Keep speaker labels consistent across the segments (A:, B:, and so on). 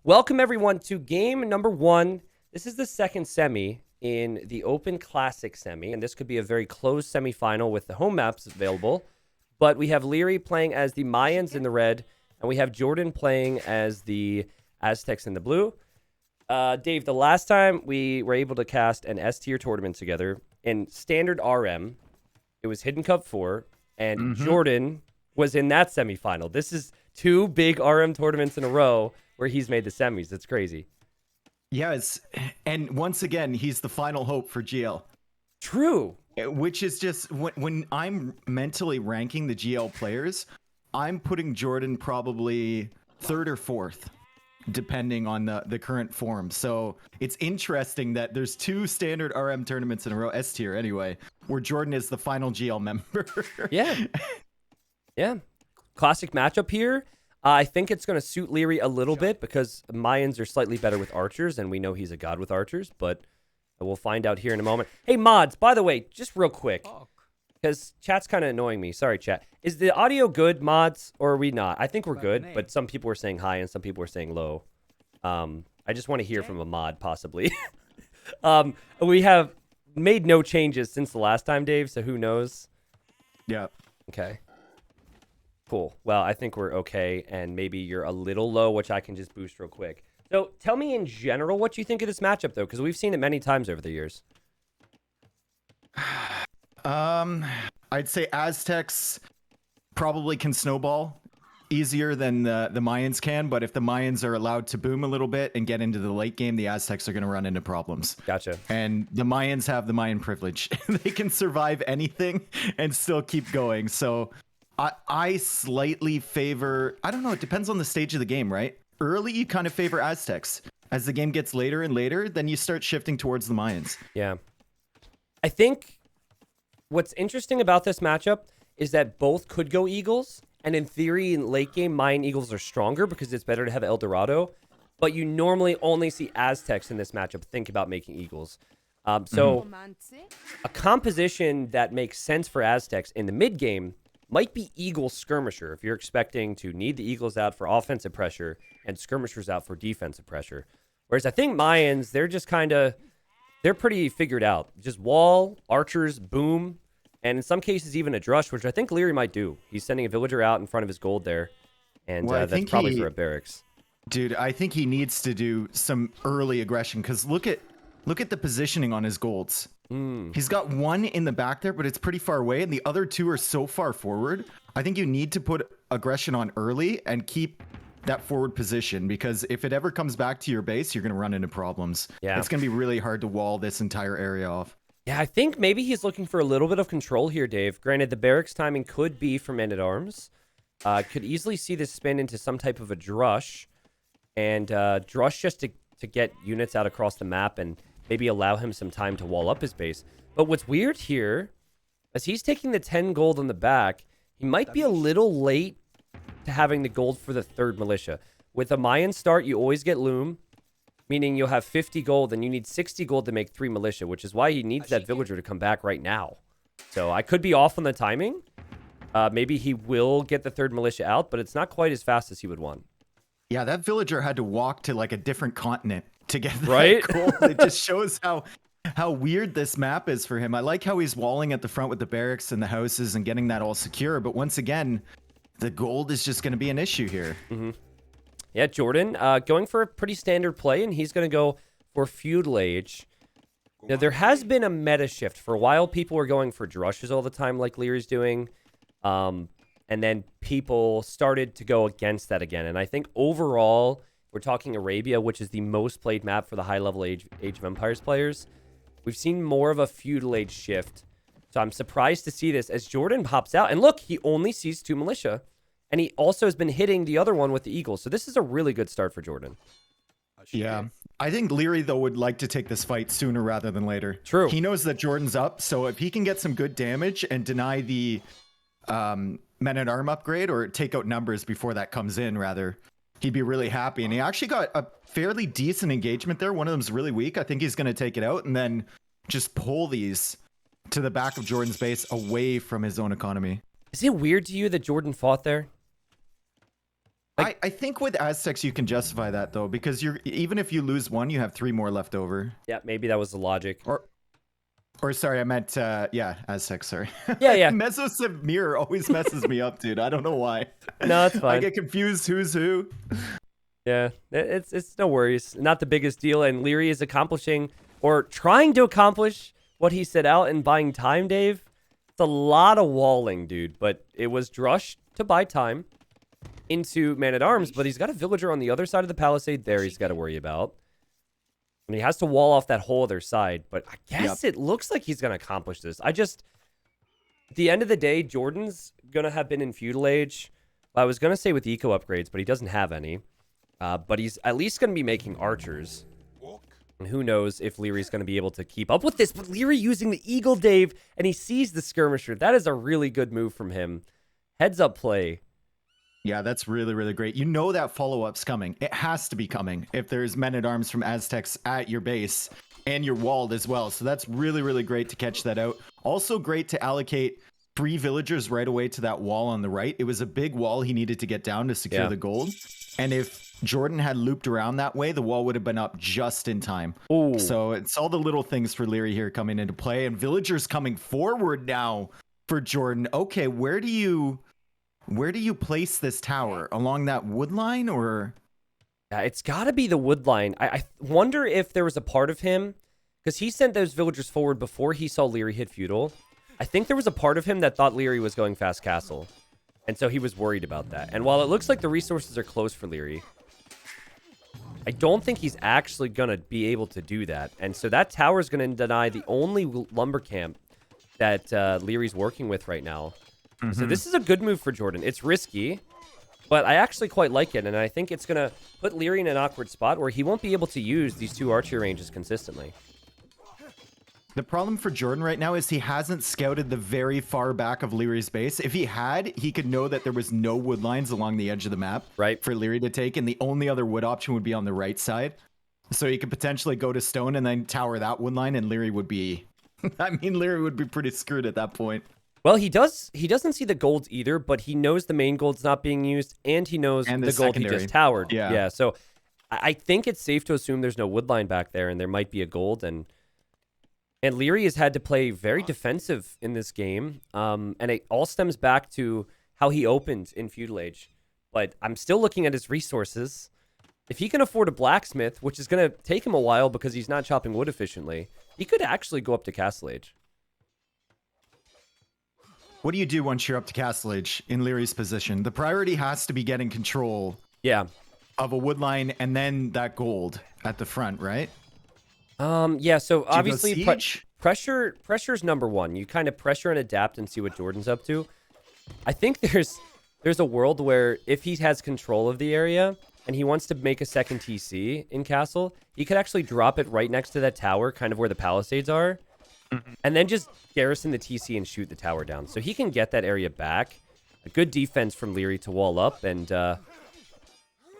A: Welcome everyone to game number 1. This is the second semi in the Open Classic semi, and this could be a very close semifinal with the home maps available. But we have Liereyy playing as the Mayans in the red, and we have Jordan playing as the Aztecs in the blue. Dave, the last time we were able to cast an S-tier tournament together in standard RM, it was Hidden Cup 4, and Jordan was in that semifinal. This is 2 big RM tournaments in a row where he's made the semis. It's crazy.
B: Yeah, and once again, he's the final hope for GL.
A: True.
B: Which is just, when I'm mentally ranking the GL players, I'm putting Jordan probably 3rd or 4th, depending on the current form. So it's interesting that there's 2 standard RM tournaments in a row, S tier anyway, where Jordan is the final GL member.
A: Yeah. Yeah. Classic matchup here. I think it's going to suit Liereyy a little bit because Mayans are slightly better with archers, and we know he's a god with archers, but we'll find out here in a moment. Hey, mods, by the way, just real quick, because chat's kind of annoying me. Sorry, chat. Is the audio good, mods, or are we not? I think we're good, but some people are saying high and some people are saying low. I just want to hear from a mod, possibly. We have made no changes since the last time, Dave, so who knows?
B: Yeah.
A: Okay. Cool. Well, I think we're okay, and maybe you're a little low, which I can just boost real quick. So tell me in general what you think of this matchup, though, because we've seen it many times over the years.
B: I'd say Aztecs probably can snowball easier than the Mayans can, but if the Mayans are allowed to boom a little bit and get into the late game, the Aztecs are going to run into problems.
A: Gotcha.
B: And the Mayans have the Mayan privilege. They can survive anything and still keep going. So I slightly favor, I don't know, it depends on the stage of the game, right? Early, you kind of favor Aztecs. As the game gets later and later, then you start shifting towards the Mayans.
A: Yeah. I think what's interesting about this matchup is that both could go Eagles, and in theory, in late game, Mayan Eagles are stronger because it's better to have El Dorado, but you normally only see Aztecs in this matchup think about making Eagles. So a composition that makes sense for Aztecs in the mid game might be Eagle Skirmisher if you're expecting to need the Eagles out for offensive pressure and Skirmishers out for defensive pressure. Whereas I think Mayans, they're just they're pretty figured out. Just wall, archers, boom, and in some cases even a Drush, which I think Liereyy might do. He's sending a villager out in front of his gold there, and that's probably for a barracks.
B: Dude, I think he needs to do some early aggression, because look at the positioning on his golds. He's got 1 in the back there, but it's pretty far away, and the other 2 are so far forward. I think you need to put aggression on early and keep that forward position, because if it ever comes back to your base, you're going to run into problems.
A: Yeah.
B: It's going to be really hard to wall this entire area off.
A: Yeah, I think maybe he's looking for a little bit of control here, Dave. Granted, the barracks timing could be for men-at-arms. Could easily see this spin into some type of a Drush, and Drush just to get units out across the map and maybe allow him some time to wall up his base. But what's weird here, as he's taking the 10 gold on the back, he might be a little late to having the gold for the 3rd militia. With a Mayan start, you always get loom, meaning you'll have 50 gold, and you need 60 gold to make 3 militia, which is why he needs that villager to come back right now. So I could be off on the timing. Maybe he will get the 3rd militia out, but it's not quite as fast as he would want.
B: Yeah, that villager had to walk to like a different continent to get that gold. It just shows how weird this map is for him. I like how he's walling at the front with the barracks and the houses and getting that all secure, but once again, the gold is just going to be an issue here.
A: Yeah, Jordan going for a pretty standard play, and he's going to go for feudal age. Now, there has been a meta shift. For a while, people were going for Drushes all the time, like Lierey's doing. And then people started to go against that again. And I think overall, we're talking Arabia, which is the most played map for the high-level Age of Empires players. We've seen more of a feudal age shift. So I'm surprised to see this as Jordan pops out. And look, he only sees 2 militia. And he also has been hitting the other one with the Eagles. So this is a really good start for Jordan.
B: Yeah. I think Liereyy, though, would like to take this fight sooner rather than later.
A: True.
B: He knows that Jordan's up. So if he can get some good damage and deny the men-at-arm upgrade, or take out numbers before that comes in, rather, he'd be really happy. And he actually got a fairly decent engagement there. One of them's really weak. I think he's going to take it out and then just pull these to the back of Jordan's base away from his own economy.
A: Is it weird to you that Jordan fought there? Like,
B: I think with Aztecs you can justify that though, because you're even if you lose one, you have 3 more left over.
A: yeah, maybe that was the logic.
B: Or sorry, I meant yeah, Aztecs. Sorry.
A: Yeah, yeah.
B: Mesosim mirror always messes me up, dude. I don't know why.
A: No, it's
B: I
A: fine.
B: get confused who's who.
A: Yeah, it's no worries. Not the biggest deal. And Liereyy is accomplishing or trying to accomplish what he set out in buying time, Dave. It's a lot of walling, dude. But it was Drush to buy time into Man-at-Arms, but he's got a villager on the other side of the palisade there he's got to worry about. And he has to wall off that whole other side. But I guess it looks like he's going to accomplish this. At the end of the day, Jordan's going to have been in feudal age. I was going to say with eco upgrades, but he doesn't have any. But he's at least going to be making archers. And who knows if Lierey's going to be able to keep up with this. But Liereyy using the eagle, Dave, and he sees the skirmisher. That is a really good move from him. Heads up play.
B: Yeah, that's really, really great. You know that follow-up's coming. It has to be coming if there's men-at-arms from Aztecs at your base and you're walled as well. So that's really, really great to catch that out. Also great to allocate 3 villagers right away to that wall on the right. It was a big wall he needed to get down to secure the gold. And if Jordan had looped around that way, the wall would have been up just in time.
A: Ooh.
B: So it's all the little things for Liereyy here coming into play. And villagers coming forward now for Jordan. Okay, where do you place this tower? Along that wood line or?
A: Yeah, it's got to be the wood line. I wonder if there was a part of him, because he sent those villagers forward before he saw Liereyy hit feudal. I think there was a part of him that thought Liereyy was going fast castle. And so he was worried about that. And while it looks like the resources are close for Liereyy, I don't think he's actually going to be able to do that. And so that tower is going to deny the only lumber camp that Lierey's working with right now. Mm-hmm. So this is a good move for Jordan. It's risky, but I actually quite like it. And I think it's going to put Liereyy in an awkward spot where he won't be able to use these 2 archery ranges consistently.
B: The problem for Jordan right now is he hasn't scouted the very far back of Lierey's base. If he had, he could know that there was no wood lines along the edge of the map for Liereyy to take, and the only other wood option would be on the right side. So he could potentially go to stone and then tower that wood line, and Liereyy would be... I mean, Liereyy would be pretty screwed at that point.
A: Well, he doesn't see the golds either, but he knows the main gold's not being used, and he knows the gold
B: secondary.
A: He just towered.
B: Yeah,
A: so I think it's safe to assume there's no wood line back there, and there might be a gold, and Liereyy has had to play very defensive in this game, and it all stems back to how he opened in feudal age. But I'm still looking at his resources. If he can afford a blacksmith, which is going to take him a while because he's not chopping wood efficiently, he could actually go up to castle age.
B: What do you do once you're up to castle age in Lierey's position? The priority has to be getting control of a wood line and then that gold at the front, right?
A: Yeah, so obviously pressure's number one. You kind of pressure and adapt and see what Jordan's up to. I think there's a world where if he has control of the area and he wants to make a second TC in castle, he could actually drop it right next to that tower, kind of where the palisades are, and then just garrison the TC and shoot the tower down. So he can get that area back. A good defense from Liereyy to wall up, and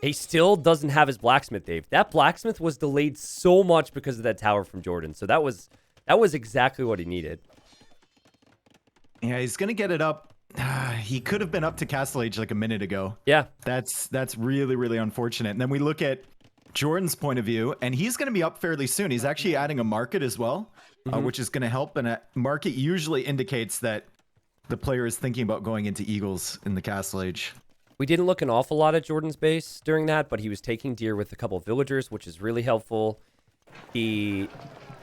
A: he still doesn't have his blacksmith, Dave. That blacksmith was delayed so much because of that tower from Jordan. So that was exactly what he needed.
B: Yeah, he's gonna get it up. He could have been up to castle age like a minute ago.
A: Yeah,
B: that's really, really unfortunate. And then we look at Jordan's point of view, and he's gonna be up fairly soon. He's actually adding a market as well, which is gonna help. And a market usually indicates that the player is thinking about going into eagles in the castle age.
A: We didn't look an awful lot at Jordan's base during that, but he was taking deer with a couple of villagers, which is really helpful. He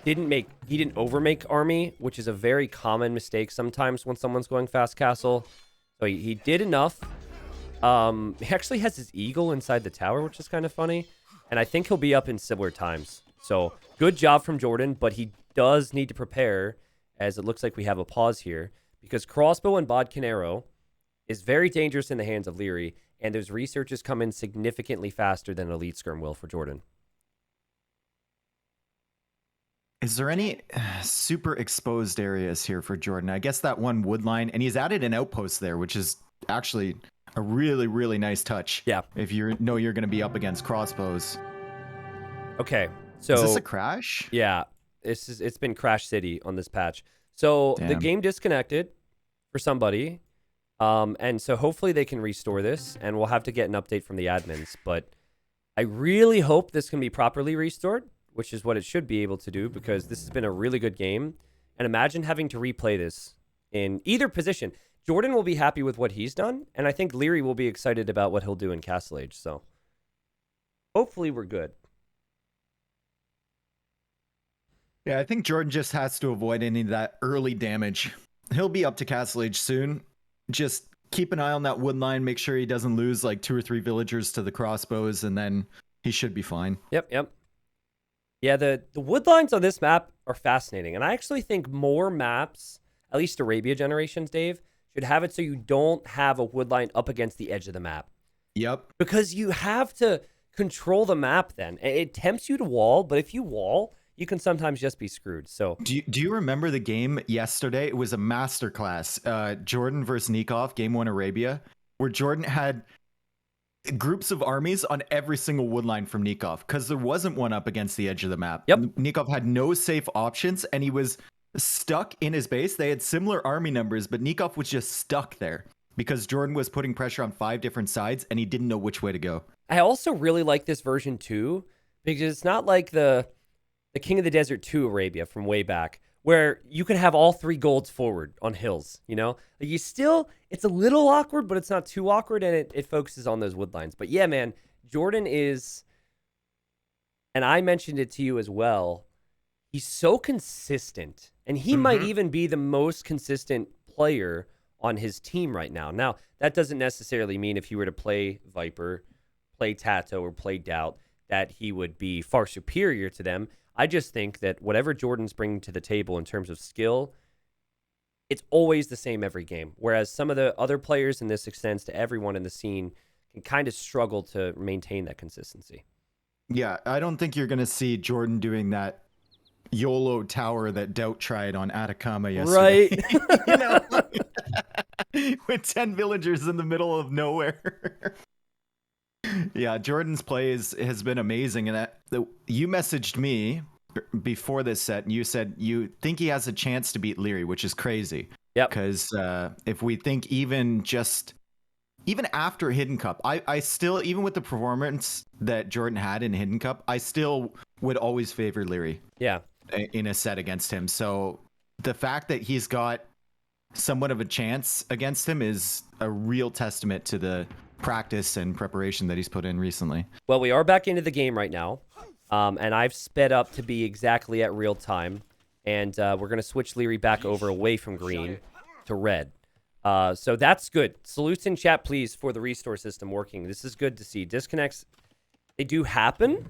A: didn't overmake army, which is a very common mistake sometimes when someone's going fast castle. So he did enough. He actually has his eagle inside the tower, which is kind of funny. And I think he'll be up in similar times. So good job from Jordan, but he does need to prepare, as it looks like we have a pause here, because crossbow and bodkin arrow is very dangerous in the hands of Liereyy, and those researches come in significantly faster than Elite Skirm will for Jordan.
B: Is there any super exposed areas here for Jordan? I guess that one wood line, and he's added an outpost there, which is actually a really, really nice touch.
A: Yeah.
B: If you know you're going to be up against crossbows.
A: Okay, so
B: is this a crash?
A: Yeah, it's been Crash City on this patch. So the game disconnected for somebody. And so hopefully they can restore this, and we'll have to get an update from the admins. But I really hope this can be properly restored, which is what it should be able to do, because this has been a really good game. And imagine having to replay this in either position. Jordan will be happy with what he's done, and I think Liereyy will be excited about what he'll do in Castle Age. So hopefully we're good.
B: Yeah, I think Jordan just has to avoid any of that early damage. He'll be up to Castle Age soon. Just keep an eye on that wood line. Make sure he doesn't lose like 2 or 3 villagers to the crossbows, and then he should be fine.
A: Yep. Yeah, the wood lines on this map are fascinating. And I actually think more maps, at least Arabia generations, Dave, should have it so you don't have a wood line up against the edge of the map.
B: Yep.
A: Because you have to control the map then. It tempts you to wall, but if you wall, you can sometimes just be screwed. So
B: do you remember the game yesterday? It was a masterclass. Jordan versus Nikov, game 1 Arabia, where Jordan had groups of armies on every single wood line from Nikov because there wasn't one up against the edge of the map.
A: Yep.
B: Nikov had no safe options, and he was stuck in his base. They had similar army numbers, but Nikov was just stuck there because Jordan was putting pressure on 5 different sides, and he didn't know which way to go.
A: I also really like this version too, because it's not like the King of the Desert 2 Arabia from way back, where you can have all 3 golds forward on hills, you know? Like it's a little awkward, but it's not too awkward, and it focuses on those wood lines. But yeah, man, Jordan is, and I mentioned it to you as well, he's so consistent, and he might even be the most consistent player on his team right now. Now, that doesn't necessarily mean if you were to play Viper, play Tato, or play Doubt, that he would be far superior to them. I just think that whatever Jordan's bringing to the table in terms of skill, it's always the same every game. Whereas some of the other players, and this extends to everyone in the scene, can kind of struggle to maintain that consistency.
B: Yeah, I don't think you're going to see Jordan doing that YOLO tower that Doubt tried on Atacama yesterday.
A: Right.
B: You know, with 10 villagers in the middle of nowhere. Yeah, Jordan's play has been amazing. And you messaged me before this set, and you said you think he has a chance to beat Liereyy, which is crazy.
A: Yeah.
B: Because if we think even after Hidden Cup, I still, even with the performance that Jordan had in Hidden Cup, I still would always favor Liereyy.
A: Yeah.
B: In a set against him. So the fact that he's got somewhat of a chance against him is a real testament to the practice and preparation that he's put in recently.
A: Well, we are back into the game right now, and I've sped up to be exactly at real time, and we're going to switch Liereyy back over away from green to red. So that's good. Salutes in chat, please, for the restore system working. This is good to see. Disconnects, they do happen,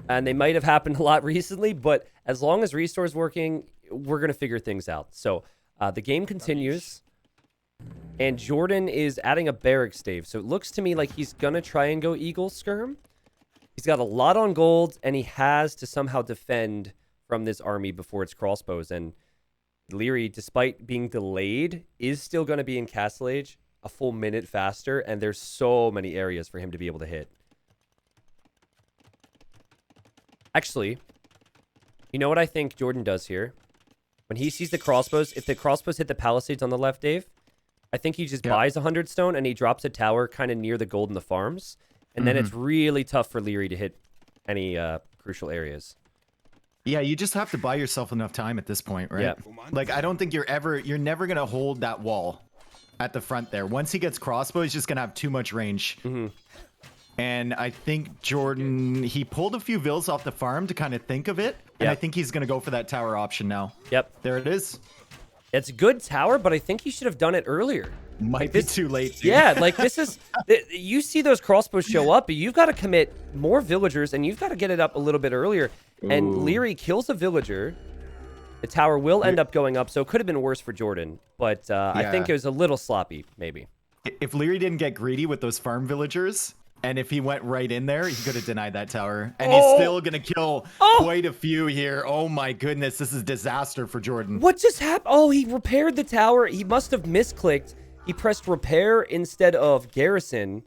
A: and they might have happened a lot recently, but as long as restore is working, we're going to figure things out. So the game continues. And Jordan is adding a barracks, Dave. So it looks to me like he's going to try and go Eagle Skirm. He's got a lot on gold, and he has to somehow defend from this army before its crossbows. And Liereyy, despite being delayed, is still going to be in Castle Age a full minute faster, and there's so many areas for him to be able to hit. Actually, you know what I think Jordan does here? When he sees the crossbows, if the crossbows hit the palisades on the left, Dave, I think he just buys 100 stone and he drops a tower kind of near the gold in the farms. And then it's really tough for Liereyy to hit any crucial areas.
B: Yeah, you just have to buy yourself enough time at this point, right?
A: Yeah.
B: Like, I don't think you're never going to hold that wall at the front there. Once he gets crossbow, he's just going to have too much range. And I think Jordan, he pulled a few vills off the farm to kind of think of it. And I think he's going to go for that tower option now.
A: Yep.
B: There it is.
A: It's a good tower, but I think he should have done it earlier.
B: Might be too late. Dude.
A: Yeah, like this is, you see those crossbows show up, but you've got to commit more villagers and you've got to get it up a little bit earlier. And Liereyy kills a villager. The tower will end up going up, so it could have been worse for Jordan. But I think it was a little sloppy, maybe.
B: If Liereyy didn't get greedy with those farm villagers, and if he went right in there, he could have denied that tower. And he's still going to kill quite a few here. Oh my goodness, this is disaster for Jordan.
A: What just happened? Oh, he repaired the tower. He must have misclicked. He pressed repair instead of garrison.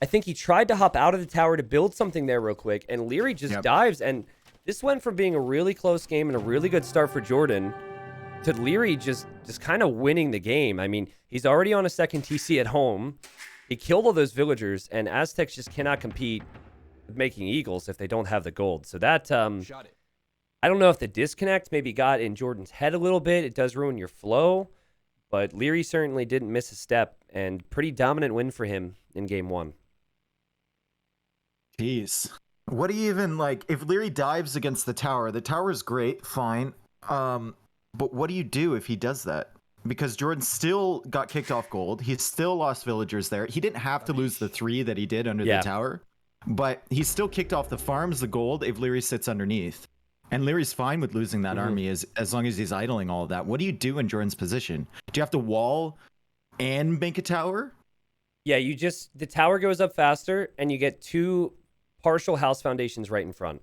A: I think he tried to hop out of the tower to build something there real quick. And Liereyy just dives. And this went from being a really close game and a really good start for Jordan to Liereyy just kind of winning the game. I mean, he's already on a second TC at home. He killed all those villagers, and Aztecs just cannot compete with making eagles if they don't have the gold. So that, I don't know if the disconnect maybe got in Jordan's head a little bit. It does ruin your flow, but Liereyy certainly didn't miss a step, and pretty dominant win for him in game 1.
B: Jeez. What do you even, like, if Liereyy dives against the tower is great, fine. But what do you do if he does that? Because Jordan still got kicked off gold. He still lost villagers there. He didn't have to lose the 3 that he did under the tower. But he still kicked off the farms, the gold, if Liereyy sits underneath. And Leary's fine with losing that army as long as he's idling all of that. What do you do in Jordan's position? Do you have to wall and make a tower?
A: Yeah, the tower goes up faster, and you get 2 partial house foundations right in front.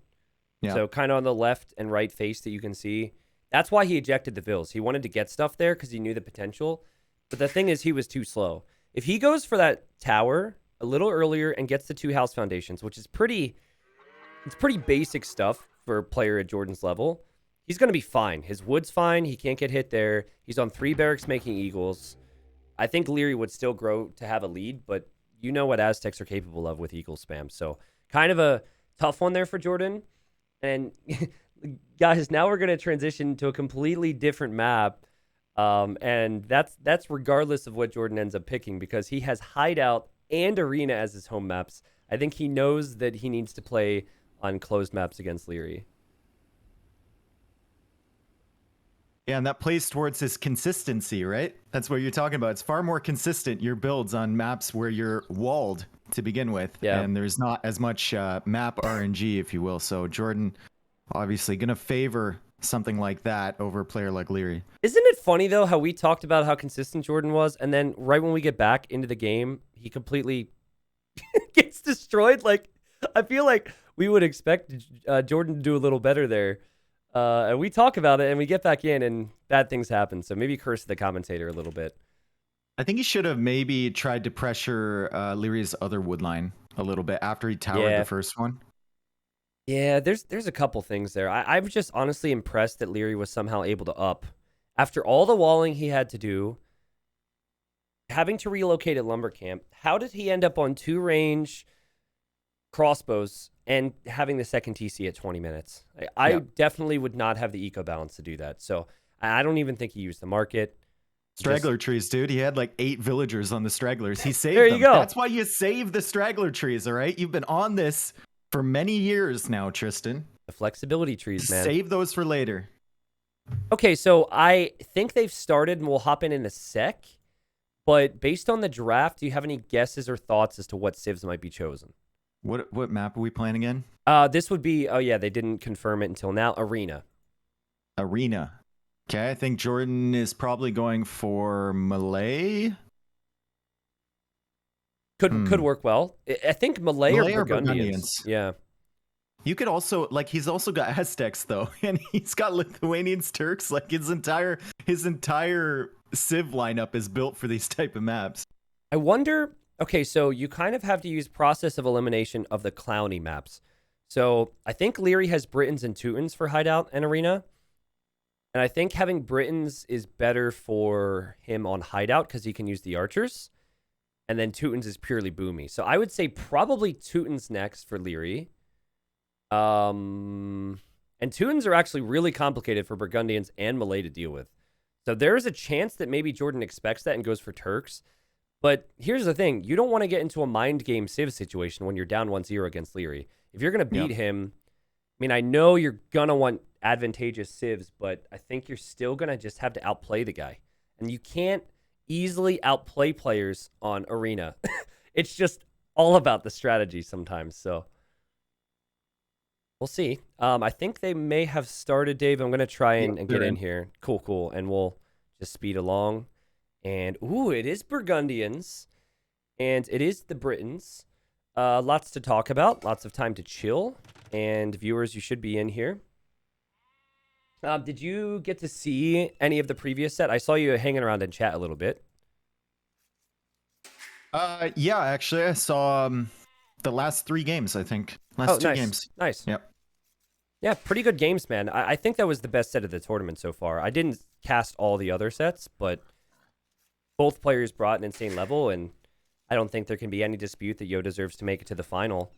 A: Yeah. So kind of on the left and right face that you can see. That's why he ejected the vills. He wanted to get stuff there because he knew the potential. But the thing is, he was too slow. If he goes for that tower a little earlier and gets the 2 house foundations, which is pretty basic stuff for a player at Jordan's level, he's going to be fine. His wood's fine. He can't get hit there. He's on 3 barracks making eagles. I think Liereyy would still grow to have a lead, but you know what Aztecs are capable of with eagle spam. So kind of a tough one there for Jordan. And guys, now we're going to transition to a completely different map. And that's regardless of what Jordan ends up picking, because he has Hideout and Arena as his home maps. I think he knows that he needs to play on closed maps against Liereyy.
B: Yeah, and that plays towards his consistency, right? That's what you're talking about. It's far more consistent, your builds on maps where you're walled to begin with. Yeah. And there's not as much map RNG, if you will. So Jordan obviously going to favor something like that over a player like Liereyy.
A: Isn't it funny, though, how we talked about how consistent Jordan was, and then right when we get back into the game, he completely gets destroyed? Like, I feel like we would expect Jordan to do a little better there. And we talk about it, and we get back in, and bad things happen. So maybe curse the commentator a little bit.
B: I think he should have maybe tried to pressure Lierey's other wood line a little bit after he towered the first one.
A: Yeah, there's a couple things there. I'm just honestly impressed that Liereyy was somehow able to up. After all the walling he had to do, having to relocate at lumber camp, how did he end up on 2 range crossbows and having the second TC at 20 minutes? I definitely would not have the eco balance to do that. So I don't even think he used the market.
B: Straggler trees, dude. He had like 8 villagers on the stragglers. He saved
A: there
B: them.
A: You go.
B: That's why you save the straggler trees, all right? You've been on this for many years now, Tristan.
A: The flexibility trees, man.
B: Save those for later.
A: Okay, so I think they've started, and we'll hop in a sec. But based on the draft, do you have any guesses or thoughts as to what civs might be chosen?
B: What map are we playing again?
A: This would be, they didn't confirm it until now, Arena.
B: Arena. Okay, I think Jordan is probably going for Malay.
A: Could work well. I think Malay or Burgundians. Yeah.
B: You could also, like, he's also got Aztecs though, and he's got Lithuanians, Turks. Like his entire civ lineup is built for these type of maps.
A: I wonder. Okay, so you kind of have to use process of elimination of the clowny maps. So I think Liereyy has Britons and Teutons for Hideout and Arena. And I think having Britons is better for him on Hideout because he can use the archers. And then Teutons is purely boomy. So I would say probably Teutons next for Liereyy. And Teutons are actually really complicated for Burgundians and Malay to deal with. So there is a chance that maybe Jordan expects that and goes for Turks. But here's the thing. You don't want to get into a mind game civ situation when you're down 1-0 against Liereyy. If you're going to beat him, I mean, I know you're going to want advantageous civs, but I think you're still going to just have to outplay the guy. And you can't easily outplay players on Arena. It's just all about the strategy sometimes. So we'll see. I think they may have started, Dave. I'm going to try and get in here. Cool. And we'll just speed along. And, it is Burgundians. And it is the Britons. Lots to talk about. Lots of time to chill. And viewers, you should be in here. Did you get to see any of the previous set? I saw you hanging around in chat a little bit.
B: Yeah, actually, I saw the last 3 games, I think. Last 2 games.
A: Nice.
B: Yep.
A: Yeah, pretty good games, man. I think that was the best set of the tournament so far. I didn't cast all the other sets, but both players brought an insane level, and I don't think there can be any dispute that Yo deserves to make it to the final.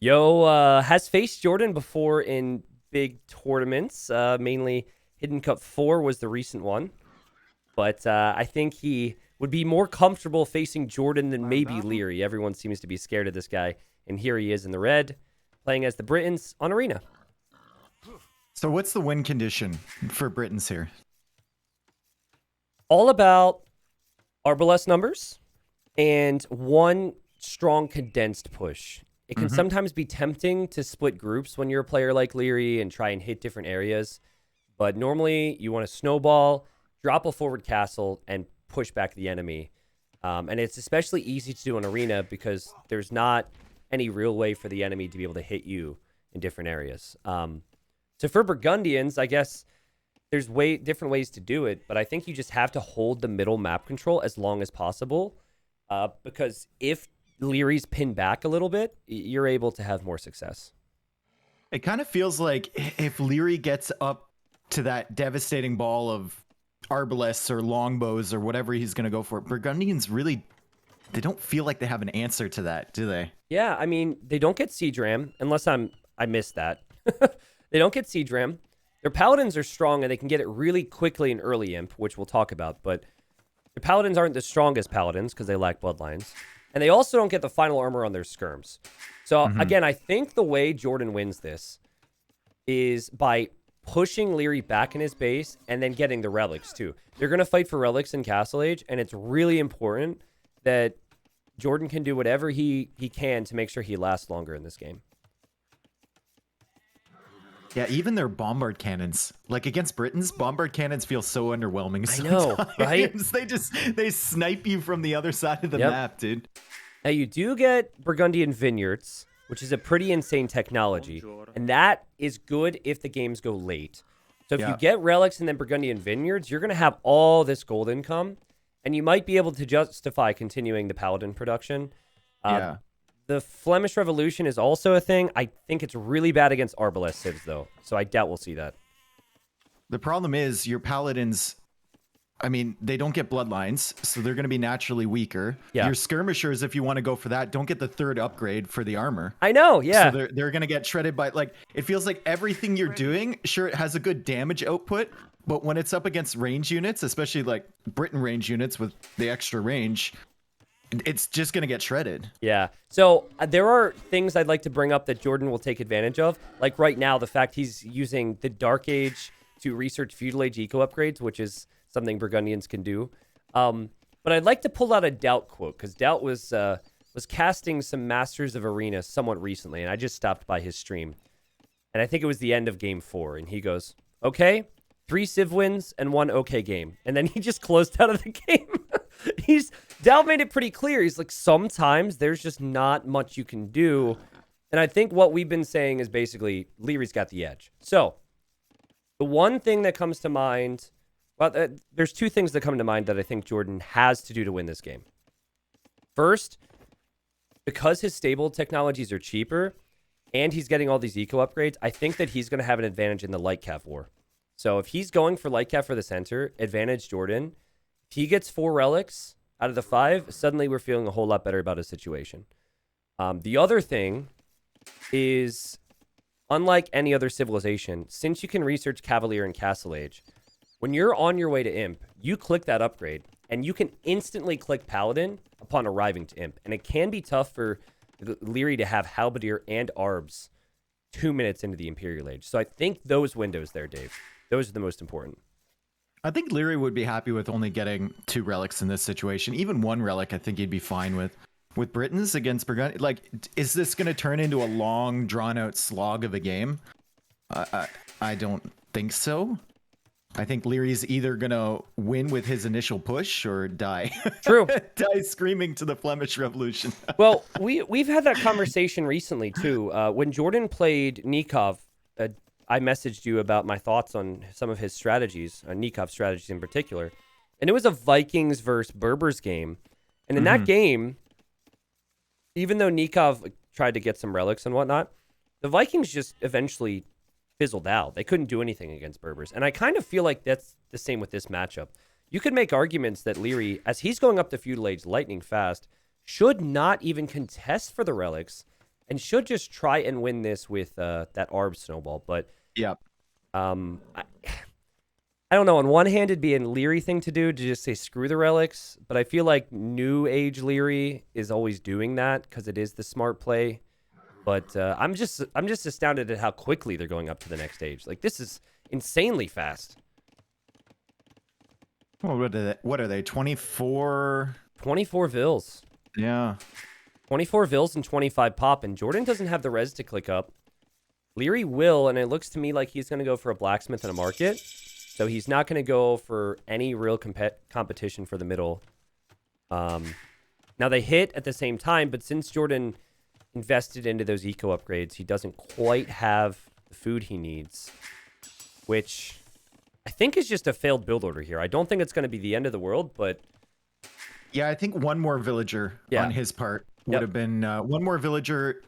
A: Yo has faced Jordan before in big tournaments. Mainly Hidden Cup 4 was the recent one. But I think he would be more comfortable facing Jordan than maybe Liereyy. Everyone seems to be scared of this guy. And here he is in the red, playing as the Britons on Arena.
B: So what's the win condition for Britons here?
A: All about Arbalest numbers and one strong condensed push. It can sometimes be tempting to split groups when you're a player like Liereyy and try and hit different areas. But normally you want to snowball, drop a forward castle, and push back the enemy. And it's especially easy to do in Arena because there's not any real way for the enemy to be able to hit you in different areas. So for Burgundians, I guess there's different ways to do it, but I think you just have to hold the middle map control as long as possible. Because if Lierey's pinned back a little bit, you're able to have more success.
B: It kind of feels like if Liereyy gets up to that devastating ball of arbalests or longbows or whatever he's going to go for, Burgundians really, they don't feel like they have an answer to that, do they?
A: Yeah, I mean, they don't get Siege Ram, unless I missed that. They don't get Siege Ram. Their Paladins are strong, and they can get it really quickly in early Imp, which we'll talk about, but the Paladins aren't the strongest Paladins because they lack Bloodlines. And they also don't get the final armor on their skirms. So, again, I think the way Jordan wins this is by pushing Liereyy back in his base and then getting the relics, too. They're going to fight for relics in Castle Age, and it's really important that Jordan can do whatever he can to make sure he lasts longer in this game.
B: Yeah, even their bombard cannons, like against Britons, bombard cannons feel so underwhelming.
A: I know, right?
B: They snipe you from the other side of the map, dude.
A: Now you do get Burgundian Vineyards, which is a pretty insane technology, and that is good if the games go late. So if you get relics and then Burgundian Vineyards, you're going to have all this gold income, and you might be able to justify continuing the Paladin production. The Flemish Revolution is also a thing. I think it's really bad against Arbalest civs, though, so I doubt we'll see that.
B: The problem is your Paladins, I mean, they don't get Bloodlines, so they're going to be naturally weaker.
A: Yeah.
B: Your Skirmishers, if you want to go for that, don't get the third upgrade for the armor.
A: I know, yeah.
B: So they're going to get shredded by, like, it feels like everything you're doing, sure, it has a good damage output, but when it's up against range units, especially, like, Briton range units with the extra range, it's just going to get shredded.
A: Yeah. So there are things I'd like to bring up that Jordan will take advantage of. Like right now, the fact he's using the Dark Age to research Feudal Age eco upgrades, which is something Burgundians can do. But I'd like to pull out a Doubt quote, because Doubt was casting some Masters of Arena somewhat recently, and I just stopped by his stream. And I think it was the end of Game 4, and he goes, okay, 3 Civ wins and 1 okay game. And then he just closed out of the game. Doubt made it pretty clear. He's like, sometimes there's just not much you can do. And I think what we've been saying is basically Lierey's got the edge. So the one thing that comes to mind, well, there's 2 things that come to mind that I think Jordan has to do to win this game. First, because his stable technologies are cheaper and he's getting all these eco upgrades, I think that he's going to have an advantage in the light cav war. So if he's going for light cav for the center, advantage Jordan. If he gets 4 relics out of the 5, suddenly we're feeling a whole lot better about his situation. The other thing is, unlike any other civilization, since you can research Cavalier and Castle Age, when you're on your way to Imp, you click that upgrade, and you can instantly click Paladin upon arriving to Imp. And it can be tough for Liereyy to have Halberdier and Arbs 2 minutes into the Imperial Age. So I think those windows there, Dave, those are the most important.
B: I think Liereyy would be happy with only getting 2 relics in this situation. Even 1 relic, I think he'd be fine with. With Britons against Burgundy, like, is this going to turn into a long, drawn-out slog of a game? I don't think so. I think Lierey's either going to win with his initial push or die.
A: True.
B: Die screaming to the Flemish Revolution.
A: Well, we've had that conversation recently, too. When Jordan played Nikov, I messaged you about my thoughts on some of his strategies, Nikov's strategies in particular. And it was a Vikings versus Berbers game. And in that game, even though Nikov tried to get some relics and whatnot, the Vikings just eventually fizzled out. They couldn't do anything against Berbers. And I kind of feel like that's the same with this matchup. You could make arguments that Liereyy, as he's going up to feudal age lightning fast, should not even contest for the relics and should just try and win this with that Arb snowball. But
B: Yep.
A: I don't know. On one hand, it'd be a Liereyy thing to do to just say screw the relics, but I feel like new age Liereyy is always doing that because it is the smart play. But I'm just astounded at how quickly they're going up to the next stage. Like, this is insanely fast.
B: Well, what are they? 24.
A: 24 Vils.
B: Yeah.
A: 24 Vils and 25 pop, and Jordan doesn't have the res to click up. Liereyy will, and it looks to me like he's going to go for a blacksmith and a market. So he's not going to go for any real competition for the middle. Now they hit at the same time, but since Jordan invested into those eco upgrades, he doesn't quite have the food he needs, which I think is just a failed build order here. I don't think it's going to be the end of the world, but...
B: Yeah, I think one more villager on his part would have been one more villager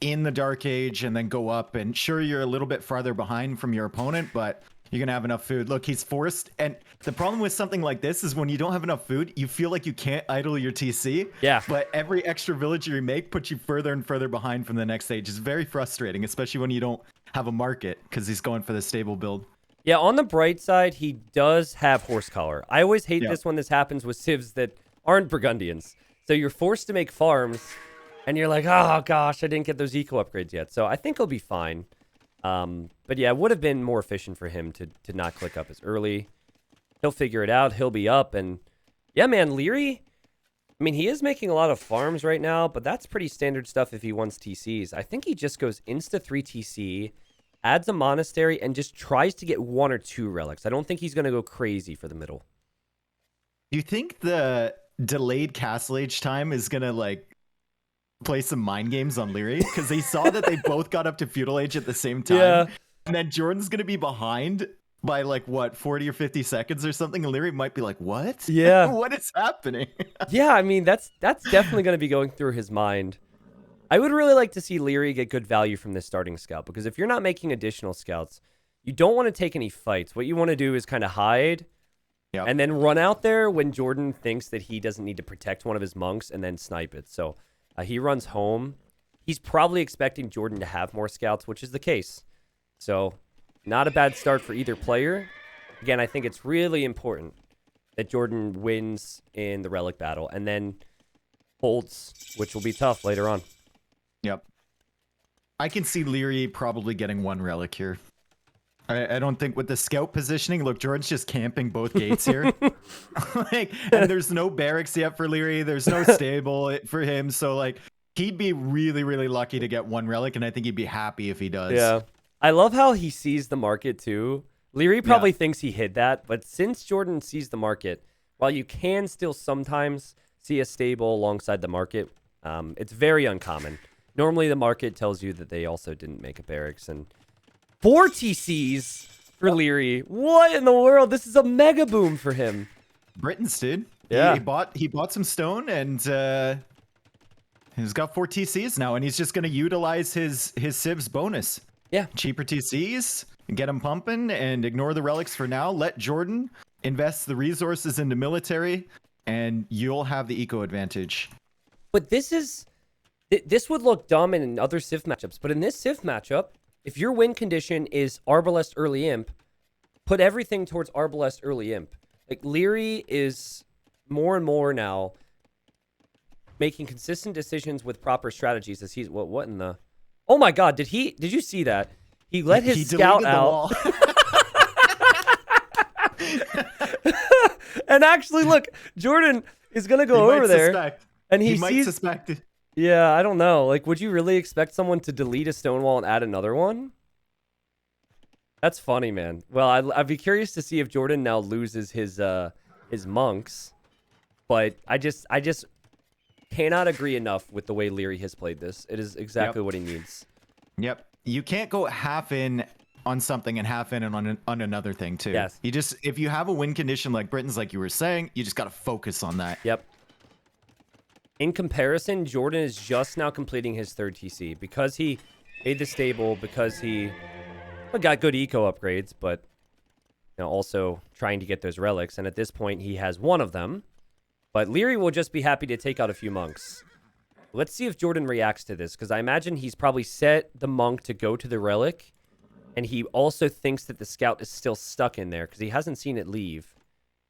B: in the Dark Age and then go up. And sure, you're a little bit farther behind from your opponent, but you're going to have enough food. Look, he's forced. And the problem with something like this is when you don't have enough food, you feel like you can't idle your TC.
A: Yeah.
B: But every extra villager you make puts you further and further behind from the next stage. It's very frustrating, especially when you don't have a market because he's going for the stable build.
A: Yeah, on the bright side, he does have horse collar. I always hate this when this happens with civs that aren't Burgundians. So you're forced to make farms, and you're like, oh gosh, I didn't get those eco upgrades yet. So I think he'll be fine. But yeah, it would have been more efficient for him to not click up as early. He'll figure it out. He'll be up. And yeah, man, Liereyy, I mean, he is making a lot of farms right now, but that's pretty standard stuff if he wants TCs. I think he just goes insta 3 TC, adds a monastery, and just tries to get 1 or 2 relics. I don't think he's going to go crazy for the middle.
B: Do you think the delayed castle age time is going to, like, play some mind games on Liereyy? Because they saw that they both got up to feudal age at the same time.
A: Yeah.
B: And then Jordan's going to be behind by, like, what, 40 or 50 seconds or something? And Liereyy might be like, what?
A: Yeah.
B: What is happening?
A: Yeah, I mean, that's definitely going to be going through his mind. I would really like to see Liereyy get good value from this starting scout, because if you're not making additional scouts, you don't want to take any fights. What you want to do is kind of hide and then run out there when Jordan thinks that he doesn't need to protect one of his monks and then snipe it. So he runs home. He's probably expecting Jordan to have more scouts, which is the case. So not a bad start for either player. Again, I think it's really important that Jordan wins in the relic battle and then holds, which will be tough later on.
B: Yep. I can see Liereyy probably getting 1 relic here. I don't think with the scout positioning, look, Jordan's just camping both gates here. And there's no barracks yet for Liereyy. There's no stable for him. So, like, he'd be really, really lucky to get 1 relic, and I think he'd be happy if he does.
A: Yeah. I love how he sees the market, too. Liereyy probably thinks he hid that, but since Jordan sees the market, while you can still sometimes see a stable alongside the market, it's very uncommon. Normally, the market tells you that they also didn't make a barracks, and 4 TCs for Liereyy. What in the world? This is a mega boom for him.
B: Britons, dude.
A: Yeah.
B: He bought some stone, and he's got 4 TCs now, and he's just going to utilize his civs bonus.
A: Yeah.
B: Cheaper TCs, get him pumping, and ignore the relics for now. Let Jordan invest the resources into military, and you'll have the eco advantage.
A: But this would look dumb in other Civ matchups, but in this Civ matchup, if your win condition is Arbalest early imp, put everything towards Arbalest early imp. Like, Liereyy is more and more now making consistent decisions with proper strategies as he's what in the... Oh my god, did you see that? He let his scout out. And actually, look, Jordan is going to go over there. And he
B: might suspect it.
A: Yeah, I don't know. Like, would you really expect someone to delete a stone wall and add another one? That's funny, man. Well, I'd be curious to see if Jordan now loses his monks. But I just cannot agree enough with the way Liereyy has played this. It is exactly what he needs.
B: Yep. You can't go half in on something and half in on another thing too.
A: Yes.
B: If you have a win condition like Britons, like you were saying, you just got to focus on that.
A: Yep. In comparison, Jordan is just now completing his 3rd TC because he made the stable because he got good eco upgrades, but also trying to get those relics. And at this point, he has one of them. But Liereyy will just be happy to take out a few monks. Let's see if Jordan reacts to this, because I imagine he's probably set the monk to go to the relic, and he also thinks that the scout is still stuck in there because he hasn't seen it leave.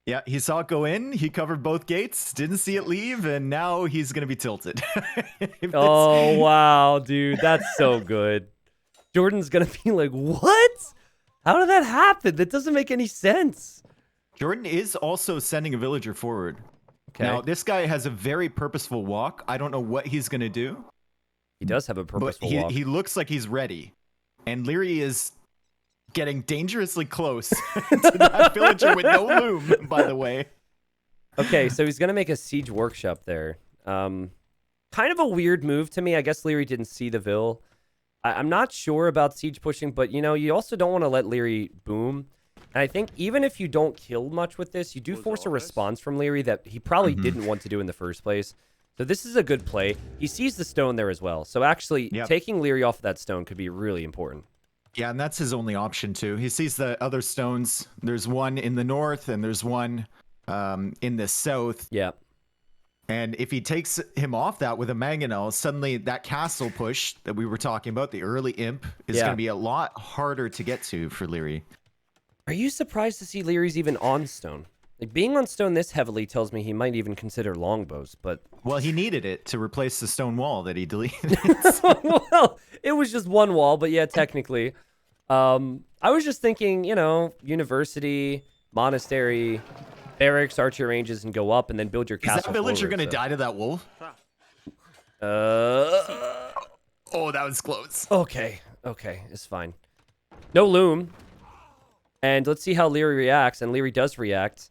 B: Yeah, he saw it go in, he covered both gates, didn't see it leave, and now he's going to be tilted.
A: Oh, wow, dude. That's so good. Jordan's going to be like, what? How did that happen? That doesn't make any sense.
B: Jordan is also sending a villager forward.
A: Okay.
B: Now, this guy has a very purposeful walk. I don't know what he's going to do.
A: He does have a purposeful walk.
B: He looks like he's ready. And Liereyy is getting dangerously close to that villager with no loom, by the way.
A: Okay, so he's going to make a siege workshop there. Kind of a weird move to me. I guess Liereyy didn't see the Vil. I'm not sure about siege pushing, but, you also don't want to let Liereyy boom. And I think even if you don't kill much with this, you do force a response from Liereyy that he probably didn't want to do in the first place. So this is a good play. He sees the stone there as well. So actually, taking Liereyy off of that stone could be really important.
B: Yeah, and that's his only option, too. He sees the other stones. There's one in the north, and there's one in the south.
A: Yeah.
B: And if he takes him off that with a mangonel, suddenly that castle push that we were talking about, the early imp, is going to be a lot harder to get to for Liereyy.
A: Are you surprised to see Lierey's even on stone? Like, being on stone this heavily tells me he might even consider longbows, but...
B: Well, he needed it to replace the stone wall that he deleted.
A: Well, it was just one wall, but yeah, technically. I was just thinking, university, monastery, barracks, archer ranges, and go up, and then build your castle.
B: Is that villager going to die to that wolf? Oh, that was close.
A: Okay, it's fine. No loom. And let's see how Liereyy reacts, and Liereyy does react.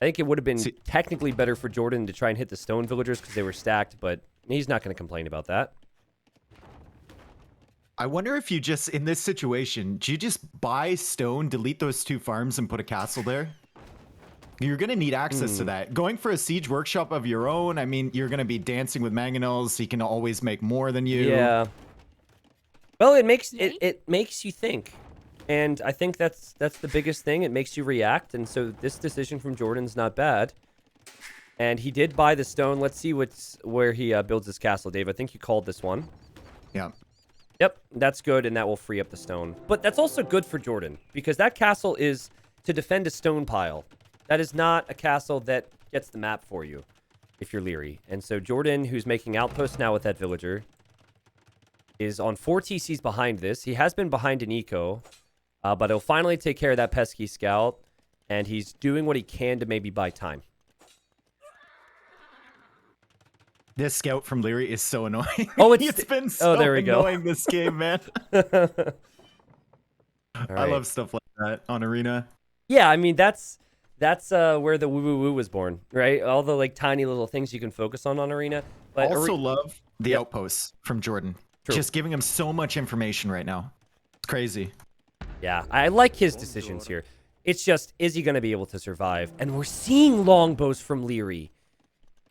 A: I think it would have been technically better for Jordan to try and hit the stone villagers because they were stacked, but he's not going to complain about that.
B: I wonder if you just, in this situation, do you just buy stone, delete those 2 farms, and put a castle there? You're going to need access to that. Going for a siege workshop of your own, I mean, you're going to be dancing with mangonels. He can always make more than you.
A: Yeah. Well, it makes you think. And I think that's the biggest thing. It makes you react. And so this decision from Jordan's not bad. And he did buy the stone. Let's see where he builds his castle, Dave. I think you called this one.
B: Yeah.
A: Yep, that's good, and that will free up the stone. But that's also good for Jordan, because that castle is to defend a stone pile. That is not a castle that gets the map for you, if you're Liereyy. And so Jordan, who's making outposts now with that villager, is on 4 TCs behind this. He has been behind an eco, but he'll finally take care of that pesky scout, and he's doing what he can to maybe buy time.
B: This scout from Liereyy is so annoying.
A: Oh,
B: it's been so
A: there we
B: annoying
A: go.
B: this game, man.
A: Right.
B: I love stuff like that on Arena.
A: Yeah, I mean, that's where the woo-woo-woo was born, right? All the like tiny little things you can focus on Arena. But
B: also love the outposts from Jordan.
A: True.
B: Just giving him so much information right now. It's crazy.
A: Yeah, I like his decisions here. It's just, is he going to be able to survive? And we're seeing longbows from Liereyy.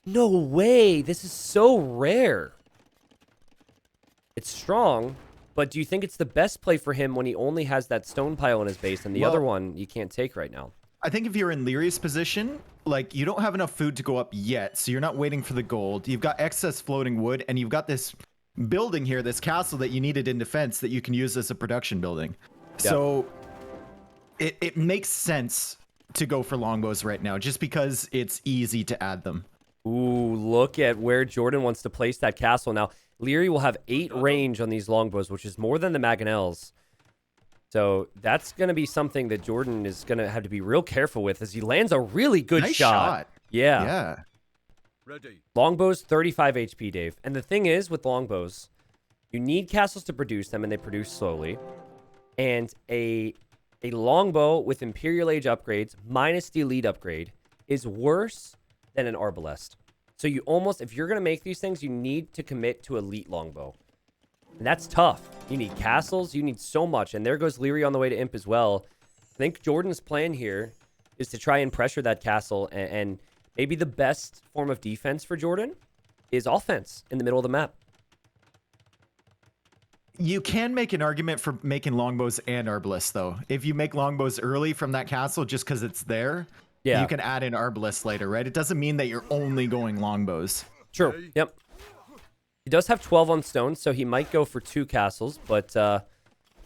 A: No way. This is so rare. It's strong, but do you think it's the best play for him when he only has that stone pile in his base and the other one you can't take right now?
B: I think if you're in Lierey's position, like, you don't have enough food to go up yet, so you're not waiting for the gold. You've got excess floating wood, and you've got this building here, this castle that you needed in defense that you can use as a production building. Yep. So it makes sense to go for longbows right now, just because it's easy to add them.
A: Ooh, look at where Jordan wants to place that castle now. Liereyy will have 8 range on these longbows, which is more than the Mangonels. So that's going to be something that Jordan is going to have to be real careful with as he lands a really good
B: Nice
A: shot. Yeah.
B: Yeah.
C: Ready.
A: Longbows, 35 HP, Dave. And the thing is, with longbows, you need castles to produce them, and they produce slowly. And a longbow with Imperial Age upgrades minus the Elite upgrade is worse than an Arbalest. So you almost, if you're going to make these things, you need to commit to Elite longbow. And that's tough. You need castles. You need so much. And there goes Liereyy on the way to Imp as well. I think Jordan's plan here is to try and pressure that castle. And maybe the best form of defense for Jordan is offense in the middle of the map.
B: You can make an argument for making longbows and arbalists, though. If you make longbows early from that castle just because it's there,
A: Yeah.
B: you can add in arbalists later, right? It doesn't mean that you're only going longbows.
A: True. Yep. He does have 12 on stone, so he might go for 2 castles, but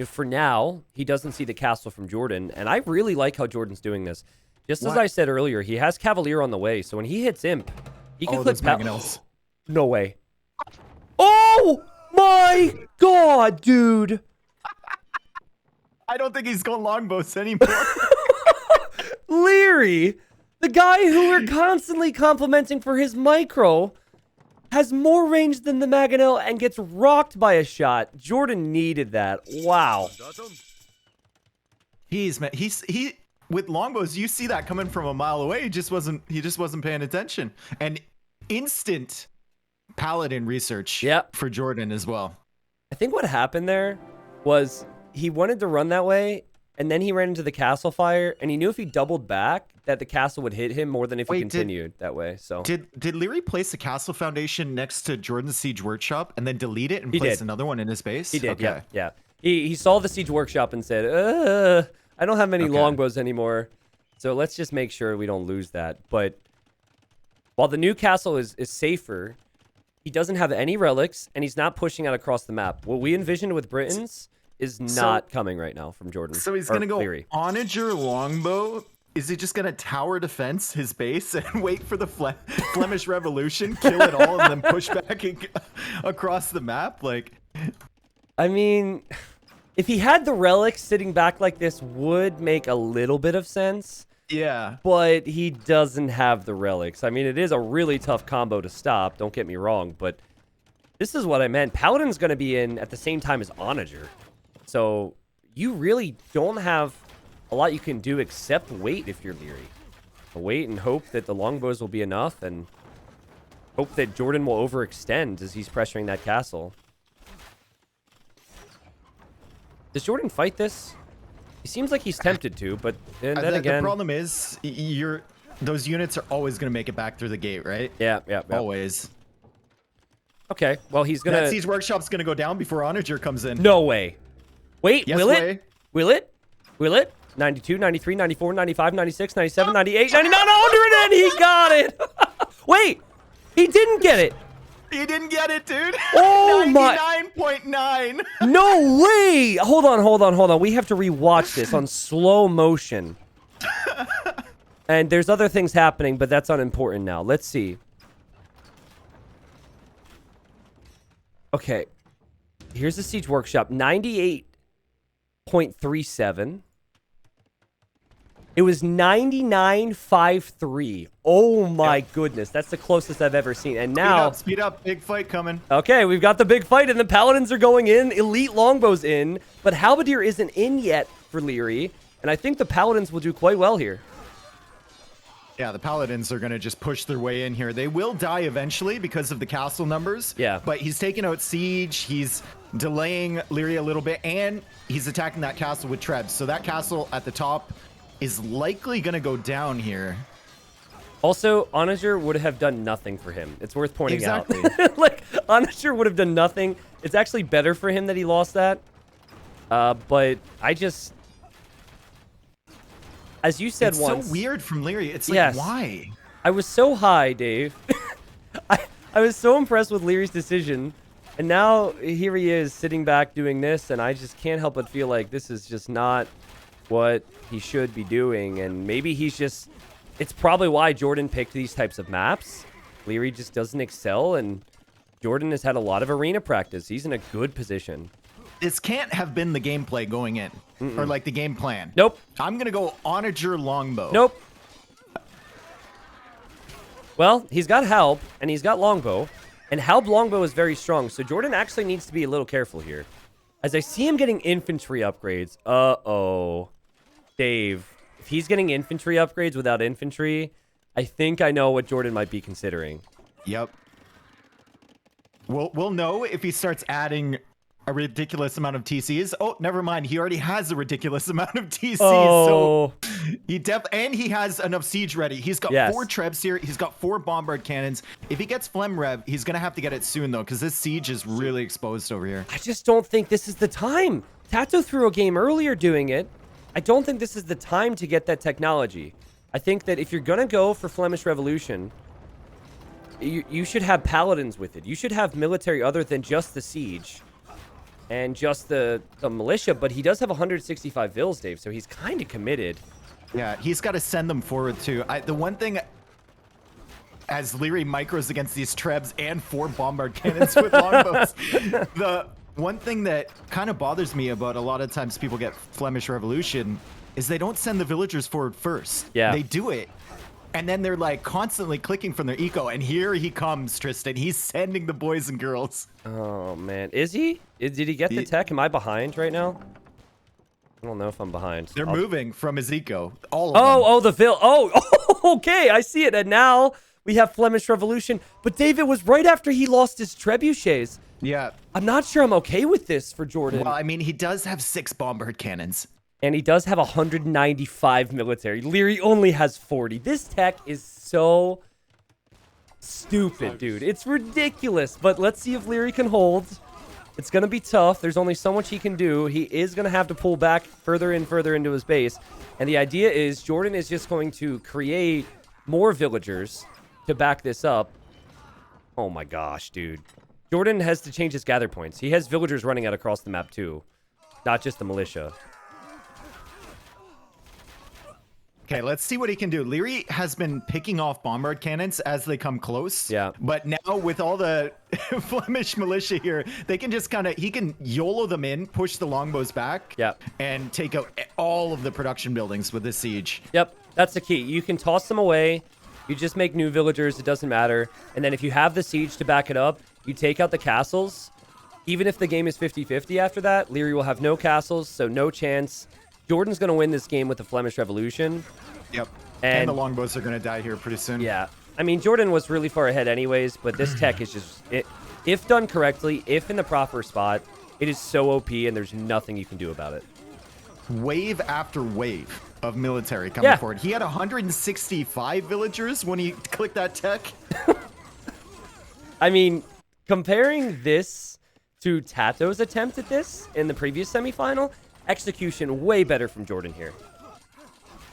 A: for now, he doesn't see the castle from Jordan, and I really like how Jordan's doing this. Just as I said earlier, he has Cavalier on the way, so when he hits Imp, he can click
B: Mangonels.
A: No way. Oh my god, dude!
B: I don't think he's going longbows anymore.
A: Liereyy, the guy who we're constantly complimenting for his micro, has more range than the Mangonel and gets rocked by a shot. Jordan needed that. Wow.
B: He with longbows, you see that coming from a mile away. He just wasn't paying attention. And instant paladin research for Jordan as well.
A: I think what happened there was he wanted to run that way, and then he ran into the castle fire, and he knew if he doubled back that the castle would hit him more than if he continued that way. So
B: did Liereyy place the castle foundation next to Jordan's Siege Workshop and then delete it and place another one in his base?
A: He did. Okay. Yeah. He saw the Siege Workshop and said, I don't have many longbows anymore, so let's just make sure we don't lose that. But while the new castle is safer, he doesn't have any relics, and he's not pushing out across the map. What we envisioned with Britons is not coming right now from Jordan.
B: So he's going to go
A: Liereyy.
B: Onager longbow. Is he just going to tower defense his base and wait for the Flemish Revolution, kill it all, and then push back across the map? Like,
A: I mean, if he had the relics sitting back like this would make a little bit of sense.
B: Yeah.
A: But he doesn't have the relics. I mean, it is a really tough combo to stop, don't get me wrong, but this is what I meant. Paladin's going to be in at the same time as Onager. So you really don't have a lot you can do except wait if you're Liereyy. Wait and hope that the longbows will be enough, and hope that Jordan will overextend as he's pressuring that castle. Does Jordan fight this? He seems like he's tempted to, but then again...
B: The problem is, those units are always going to make it back through the gate, right?
A: Yeah.
B: Always.
A: Okay, well, he's going to...
B: That Siege Workshop's going to go down before Onager comes in.
A: No way. Wait,
B: yes,
A: will
B: way.
A: it? Will it? Will it? 92, 93, 94, 95, 96, 97, 98, 99, 100, and he got it! Wait! He didn't get it!
B: He didn't get it, dude!
A: Oh my...
B: 99.9!
A: No way! Hold on. We have to rewatch this on slow motion. And there's other things happening, but that's unimportant now. Let's see. Okay. Here's the Siege Workshop. 98.37. It was 99.53. Oh my goodness. That's the closest I've ever seen. And now...
B: Speed up. Big fight coming.
A: Okay, we've got the big fight, and the Paladins are going in. Elite Longbow's in. But Halberdier isn't in yet for Liereyy. And I think the Paladins will do quite well here.
B: Yeah, the Paladins are going to just push their way in here. They will die eventually because of the castle numbers.
A: Yeah.
B: But he's taking out Siege. He's delaying Liereyy a little bit. And he's attacking that castle with Trebs. So that castle at the top is likely going to go down here.
A: Also, Onager would have done nothing for him. It's worth pointing out.
B: Like,
A: Onager would have done nothing. It's actually better for him that he lost that. But I just... As you said once...
B: It's so weird from Liereyy. It's like, why?
A: I was so high, Dave. I was so impressed with Lierey's decision. And now here he is sitting back doing this. And I just can't help but feel like this is just not what he should be doing. And maybe he's just... It's probably why Jordan picked these types of maps. Liereyy just doesn't excel. And Jordan has had a lot of arena practice. He's in a good position.
B: This can't have been the gameplay going in. Or like the game plan.
A: Nope.
B: I'm going to go Onager longbow.
A: Nope. Well, he's got Halb, and he's got longbow. And Halb longbow is very strong, so Jordan actually needs to be a little careful here. As I see him getting infantry upgrades. Uh-oh. Dave, if he's getting infantry upgrades without infantry, I think I know what Jordan might be considering.
B: Yep. We'll know if he starts adding a ridiculous amount of TCs. Oh, never mind. He already has a ridiculous amount of TCs.
A: Oh.
B: So And he has enough siege ready. He's got
A: Yes.
B: 4 trebs here. He's got 4 bombard cannons. If he gets Flem Rev, he's gonna have to get it soon though, because this siege is really exposed over here.
A: I just don't think this is the time. Tato threw a game earlier doing it. I don't think this is the time to get that technology. I think that if you're gonna go for Flemish Revolution, you should have paladins with it. You should have military other than just the siege and just the militia. But he does have 165 vills, Dave, so he's kind of committed.
B: Yeah, he's got to send them forward too. The one thing, as Liereyy micros against these trebs and 4 bombard cannons with longbows, the one thing that kind of bothers me about a lot of times people get Flemish Revolution is they don't send the villagers forward first.
A: Yeah.
B: They do it. And then they're like constantly clicking from their eco. And here he comes, Tristan. He's sending the boys and girls.
A: Oh, man. Is he? Did he get the tech? Am I behind right now? I don't know if I'm behind.
B: They're moving from his eco. All of them.
A: Oh, the Vil. Oh, okay. I see it. And now we have Flemish Revolution. But David was right after he lost his trebuchets.
B: Yeah.
A: I'm not sure I'm okay with this for Jordan.
B: Well, I mean, he does have 6 bombard cannons.
A: And he does have 195 military. Liereyy only has 40. This tech is so stupid, dude. It's ridiculous. But let's see if Liereyy can hold. It's going to be tough. There's only so much he can do. He is going to have to pull back further into his base. And the idea is Jordan is just going to create more villagers to back this up. Oh my gosh, dude. Jordan has to change his gather points. He has villagers running out across the map too. Not just the militia.
B: Okay, let's see what he can do. Liereyy has been picking off bombard cannons as they come close.
A: Yeah.
B: But now with all the Flemish militia here, they can just he can YOLO them in, push the longbows back.
A: Yep.
B: And take out all of the production buildings with this siege.
A: Yep, that's the key. You can toss them away. You just make new villagers. It doesn't matter. And then if you have the siege to back it up, you take out the castles. Even if the game is 50-50 after that, Liereyy will have no castles, so no chance. Jordan's going to win this game with the Flemish Revolution.
B: Yep. And the longbows are going to die here pretty soon.
A: Yeah. I mean, Jordan was really far ahead anyways, but this tech is just... if done correctly, if in the proper spot, it is so OP and there's nothing you can do about it.
B: Wave after wave of military coming forward. He had 165 villagers when he clicked that tech.
A: I mean, comparing this to Tato's attempt at this in the previous semifinal, execution way better from Jordan here.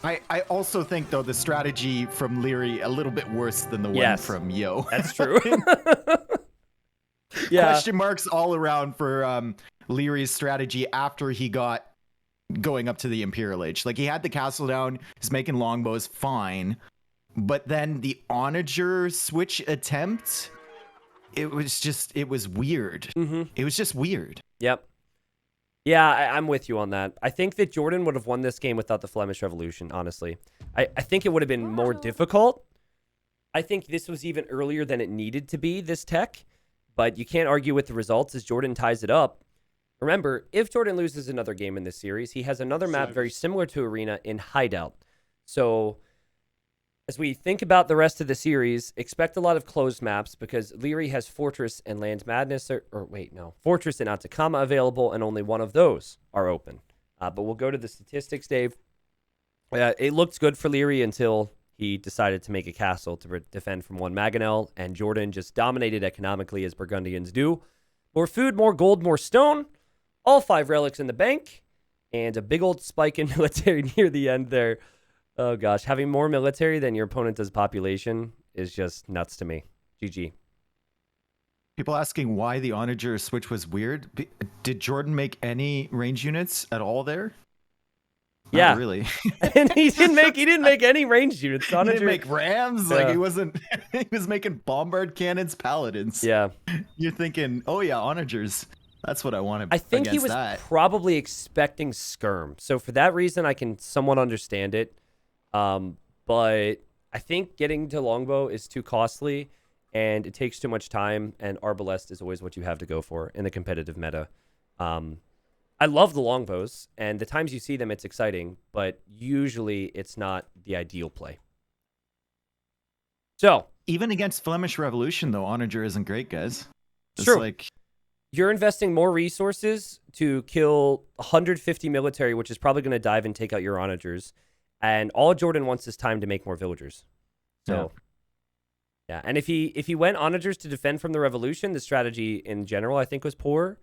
B: I also think, though, the strategy from Liereyy a little bit worse than the one from Yo.
A: That's true. Yeah.
B: Question marks all around for Lierey's strategy after he got going up to the Imperial Age. Like, he had the castle down, he's making longbows, fine. But then the onager switch attempt, it was weird. It was just weird.
A: Yep. Yeah, I'm with you on that. I think that Jordan would have won this game without the Flemish Revolution, honestly. I think it would have been more difficult. I think this was even earlier than it needed to be, this tech. But you can't argue with the results as Jordan ties it up. Remember, if Jordan loses another game in this series, he has another map very similar to Arena in Hideout. So as we think about the rest of the series, expect a lot of closed maps because Liereyy has Fortress and Land Madness, Fortress and Atacama available, and only one of those are open. But we'll go to the statistics, Dave. It looked good for Liereyy until he decided to make a castle to defend from one Mangonel, and Jordan just dominated economically as Burgundians do. More food, more gold, more stone, all 5 relics in the bank, and a big old spike in military near the end there. Oh, gosh. Having more military than your opponent does population is just nuts to me. GG.
B: People asking why the onager switch was weird. Did Jordan make any range units at all there?
A: Yeah.
B: Not really.
A: And he didn't make any range units.
B: He didn't make rams. Like, he wasn't... he was making bombard cannons, paladins.
A: Yeah.
B: You're thinking, oh, yeah, onagers. That's what I wanted.
A: I think he was probably expecting skirm. So for that reason, I can somewhat understand it. But I think getting to longbow is too costly and it takes too much time, and arbalest is always what you have to go for in the competitive meta. I love the longbows, and the times you see them, it's exciting, but usually it's not the ideal play. So
B: even against Flemish Revolution, though, onager isn't great, guys. It's
A: true.
B: Like,
A: you're investing more resources to kill 150 military, which is probably going to dive and take out your onagers. And all Jordan wants is time to make more villagers. So, yeah. And if he went onagers to defend from the revolution, the strategy in general, I think, was poor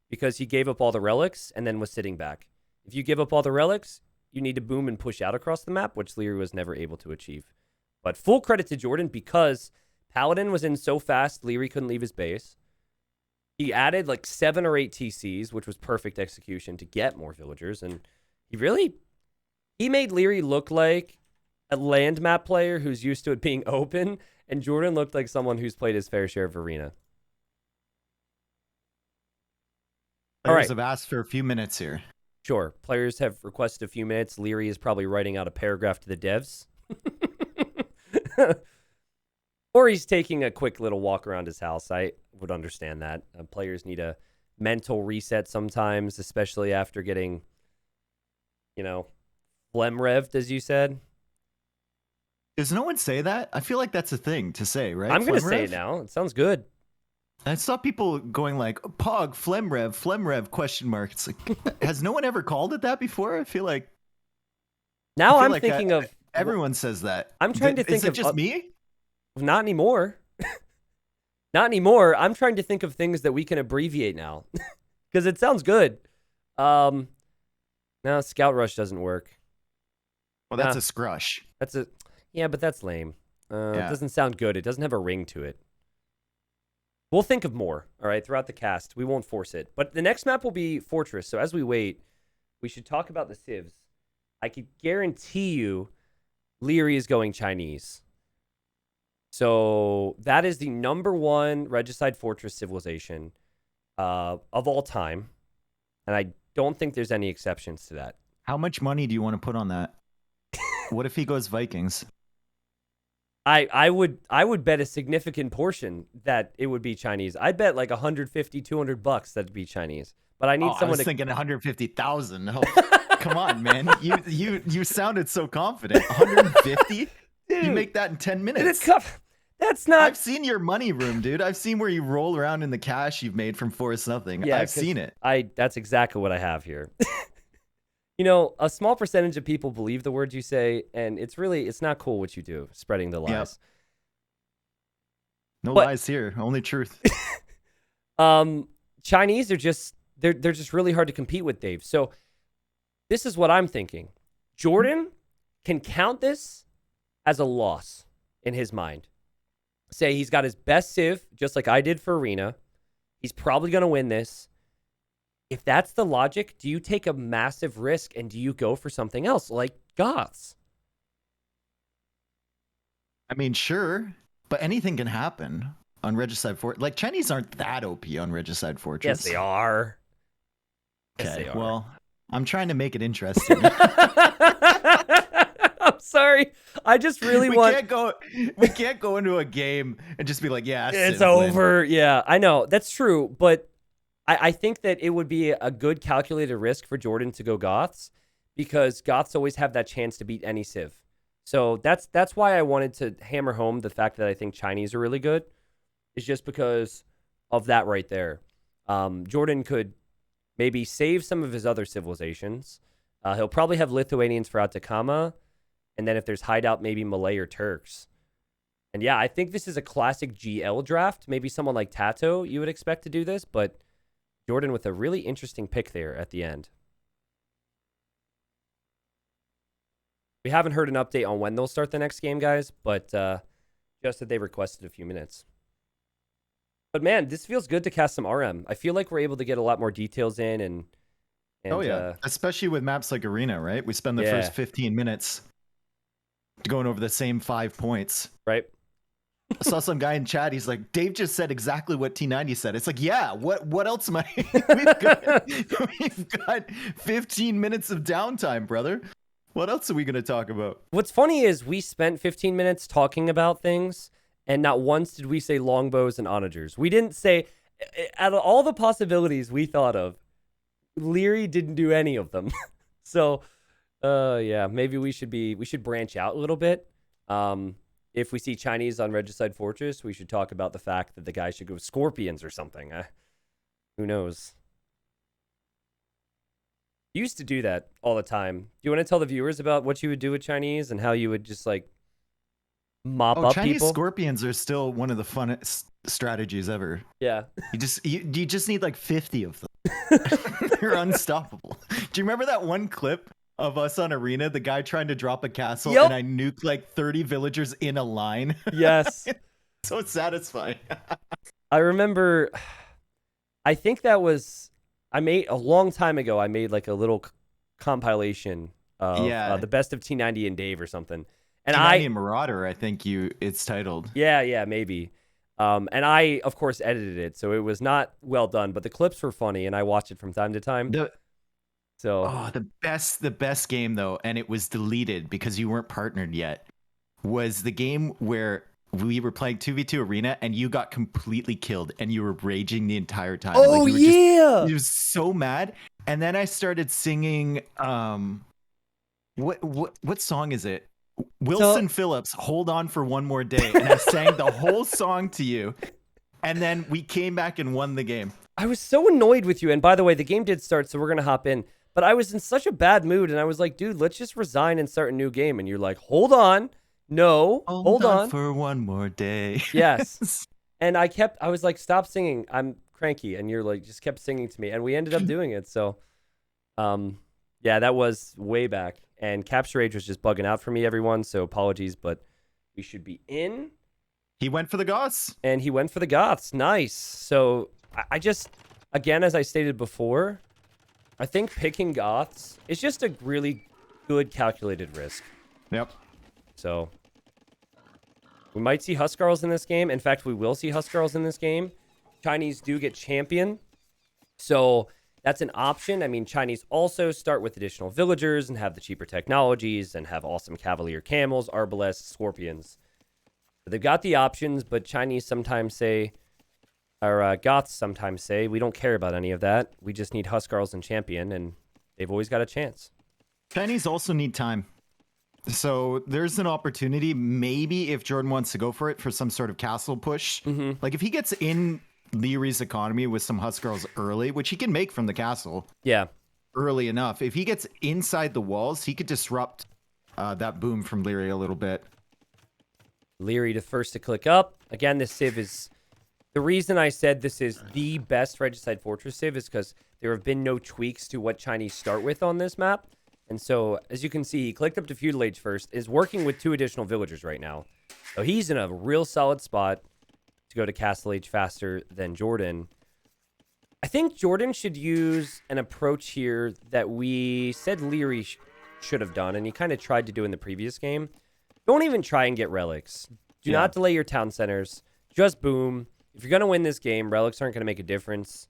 A: because he gave up all the relics and then was sitting back. If you give up all the relics, you need to boom and push out across the map, which Liereyy was never able to achieve. But full credit to Jordan because Paladin was in so fast, Liereyy couldn't leave his base. He added like 7 or 8 TCs, which was perfect execution to get more villagers. And he made Liereyy look like a land map player who's used to it being open. And Jordan looked like someone who's played his fair share of arena.
B: Players have asked for a few minutes here.
A: Sure. Players have requested a few minutes. Liereyy is probably writing out a paragraph to the devs. Or he's taking a quick little walk around his house. I would understand that. Players need a mental reset sometimes, especially after getting, phlegm-revved, as you said.
B: Does no one say that? I feel like that's a thing to say, right?
A: I'm going to say it now. It sounds good.
B: I saw people going like, Pog, phlegm rev, question mark. It's like, has no one ever called it that before? I feel like...
A: Now I'm thinking of...
B: Everyone says that.
A: I'm trying to think of...
B: Is it just me?
A: Not anymore. Not anymore. I'm trying to think of things that we can abbreviate now. Because it sounds good. No, Scout Rush doesn't work.
B: Well, that's a scrush.
A: Yeah, but that's lame. It doesn't sound good. It doesn't have a ring to it. We'll think of more, all right, throughout the cast. We won't force it. But the next map will be Fortress. So as we wait, we should talk about the civs. I could guarantee you Liereyy is going Chinese. So that is the #1 Regicide Fortress civilization of all time. And I don't think there's any exceptions to that.
B: How much money do you want to put on that? What if he goes Vikings?
A: I would bet a significant portion that it would be Chinese. I'd bet like 150, $200 that'd be Chinese. But I need someone. I was
B: thinking 150,000. Oh, come on, man. You sounded so confident. 150? Dude, you make that in 10 minutes.
A: That's not.
B: I've seen your money room, dude. I've seen where you roll around in the cash you've made from Forest Nothing. Yeah, I've seen it.
A: That's exactly what I have here. A small percentage of people believe the words you say, and it's not cool what you do, spreading the lies. Yep.
B: No lies here, only truth.
A: Chinese are they're just really hard to compete with, Dave. So this is what I'm thinking. Jordan can count this as a loss in his mind. Say he's got his best civ, just like I did for Arena. He's probably going to win this. If that's the logic, do you take a massive risk and do you go for something else like Goths?
B: I mean, sure, but anything can happen on Regicide Fortress. Like, Chinese aren't that OP on Regicide Fortress.
A: Yes, they are.
B: Okay, yes, they are. Well, I'm trying to make it interesting.
A: I'm sorry. I just really
B: we can't go into a game and just be like, yeah,
A: it's over. Yeah, I know. That's true, but I think that it would be a good calculated risk for Jordan to go Goths because Goths always have that chance to beat any civ. So that's why I wanted to hammer home the fact that I think Chinese are really good. Is just because of that right there. Jordan could maybe save some of his other civilizations. He'll probably have Lithuanians for Atacama. And then if there's hideout, maybe Malay or Turks. And yeah, I think this is a classic GL draft. Maybe someone like Tato you would expect to do this, but Jordan with a really interesting pick there at the end. We haven't heard an update on when they'll start the next game, guys, but just that they requested a few minutes. But man, this feels good to cast some RM. I feel like we're able to get a lot more details in and
B: oh yeah, especially with maps like Arena, right? We spend the first 15 minutes going over the same 5 points.
A: Right.
B: I saw some guy in chat. He's like, Dave just said exactly what T90 said. It's like, yeah, what else am I? we've got 15 minutes of downtime, brother. What else are we going to talk about?
A: What's funny is we spent 15 minutes talking about things, and not once did we say longbows and onagers. We didn't say, out of all the possibilities we thought of, Liereyy didn't do any of them. So, yeah, maybe we should branch out a little bit. If we see Chinese on Regicide Fortress, we should talk about the fact that the guy should go Scorpions or something. Who knows? You used to do that all the time. Do you want to tell the viewers about what you would do with Chinese and how you would just like mop up
B: Chinese
A: people?
B: scorpions are still one of the funnest strategies ever.
A: Yeah.
B: You just need like 50 of them. They're unstoppable. Do you remember that one clip of us on Arena, the guy trying to drop a castle,
A: Yep.
B: and I nuked like 30 villagers in a line?
A: Yes.
B: So satisfying.
A: I remember, I think that was, I made a long time ago, I made like a little compilation of the best of T90 and Dave or something. And
B: T90 and Marauder, I think it's titled.
A: Yeah, maybe. And I, of course, edited it, so it was not well done, but the clips were funny, and I watched it from time to time.
B: The best game though, and it was deleted because you weren't partnered yet, was the game where we were playing 2v2 Arena and you got completely killed and you were raging the entire time.
A: Oh,
B: like,
A: yeah!
B: You were so mad. And then I started singing, what song is it? Wilson Phillips, Hold On for One More Day. And I sang the whole song to you. And then we came back and won the game.
A: I was so annoyed with you. And by the way, the game did start, so we're going to hop in. But I was in such a bad mood. And I was like, dude, let's just resign and start a new game. And you're like, hold on. No, hold on.
B: For one more day.
A: Yes. And I was like, stop singing. I'm cranky. And you're like, just kept singing to me. And we ended up doing it. So, yeah, that was way back. And Capture Age was just bugging out for me, everyone. So apologies, but we should be in.
B: He went for the Goths.
A: And he went for the Goths. Nice. So I just, again, as I stated before, I think picking Goths is just a really good calculated risk.
B: Yep.
A: So we might see Huskarls in this game. In fact, we will see Huskarls in this game. Chinese do get champion. So that's an option. I mean, Chinese also start with additional villagers and have the cheaper technologies and have awesome cavalier camels, arbalests, scorpions. So they've got the options, but Chinese sometimes say, or Goths sometimes say, we don't care about any of that. We just need Huskarls and champion, and they've always got a chance. Chinese
B: also need time. So there's an opportunity, maybe if Jordan wants to go for it, for some sort of castle push.
A: Mm-hmm.
B: Like if he gets in Lierey's economy with some Huskarls early, which he can make from the castle.
A: Yeah.
B: Early enough. If he gets inside the walls, he could disrupt that boom from Liereyy a little bit.
A: Liereyy the first to click up. Again, this civ is... The reason I said this is the best Regicide Fortress civ is because there have been no tweaks to what Chinese start with on this map. And so, as you can see, he clicked up to Feudal Age first, is working with 2 additional villagers right now. So he's in a real solid spot to go to Castle Age faster than Jordan. I think Jordan should use an approach here that we said Liereyy should have done, and he kind of tried to do in the previous game. Don't even try and get relics. Do not delay your town centers. Just boom. If you're going to win this game, relics aren't going to make a difference.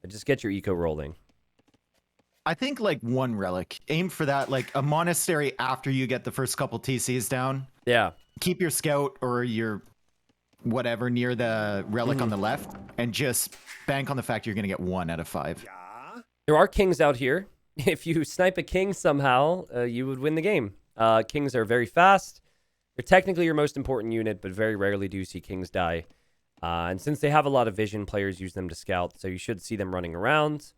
A: Just get your eco rolling.
B: I think like 1 relic. Aim for that, like a monastery after you get the first couple TCs down.
A: Yeah.
B: Keep your scout or your whatever near the relic on the left, and just bank on the fact you're going to get 1 out of 5.
A: There are kings out here. If you snipe a king somehow, you would win the game. Kings are very fast. They're technically your most important unit, but very rarely do you see kings die. And since they have a lot of vision, players use them to scout, so you should see them running around.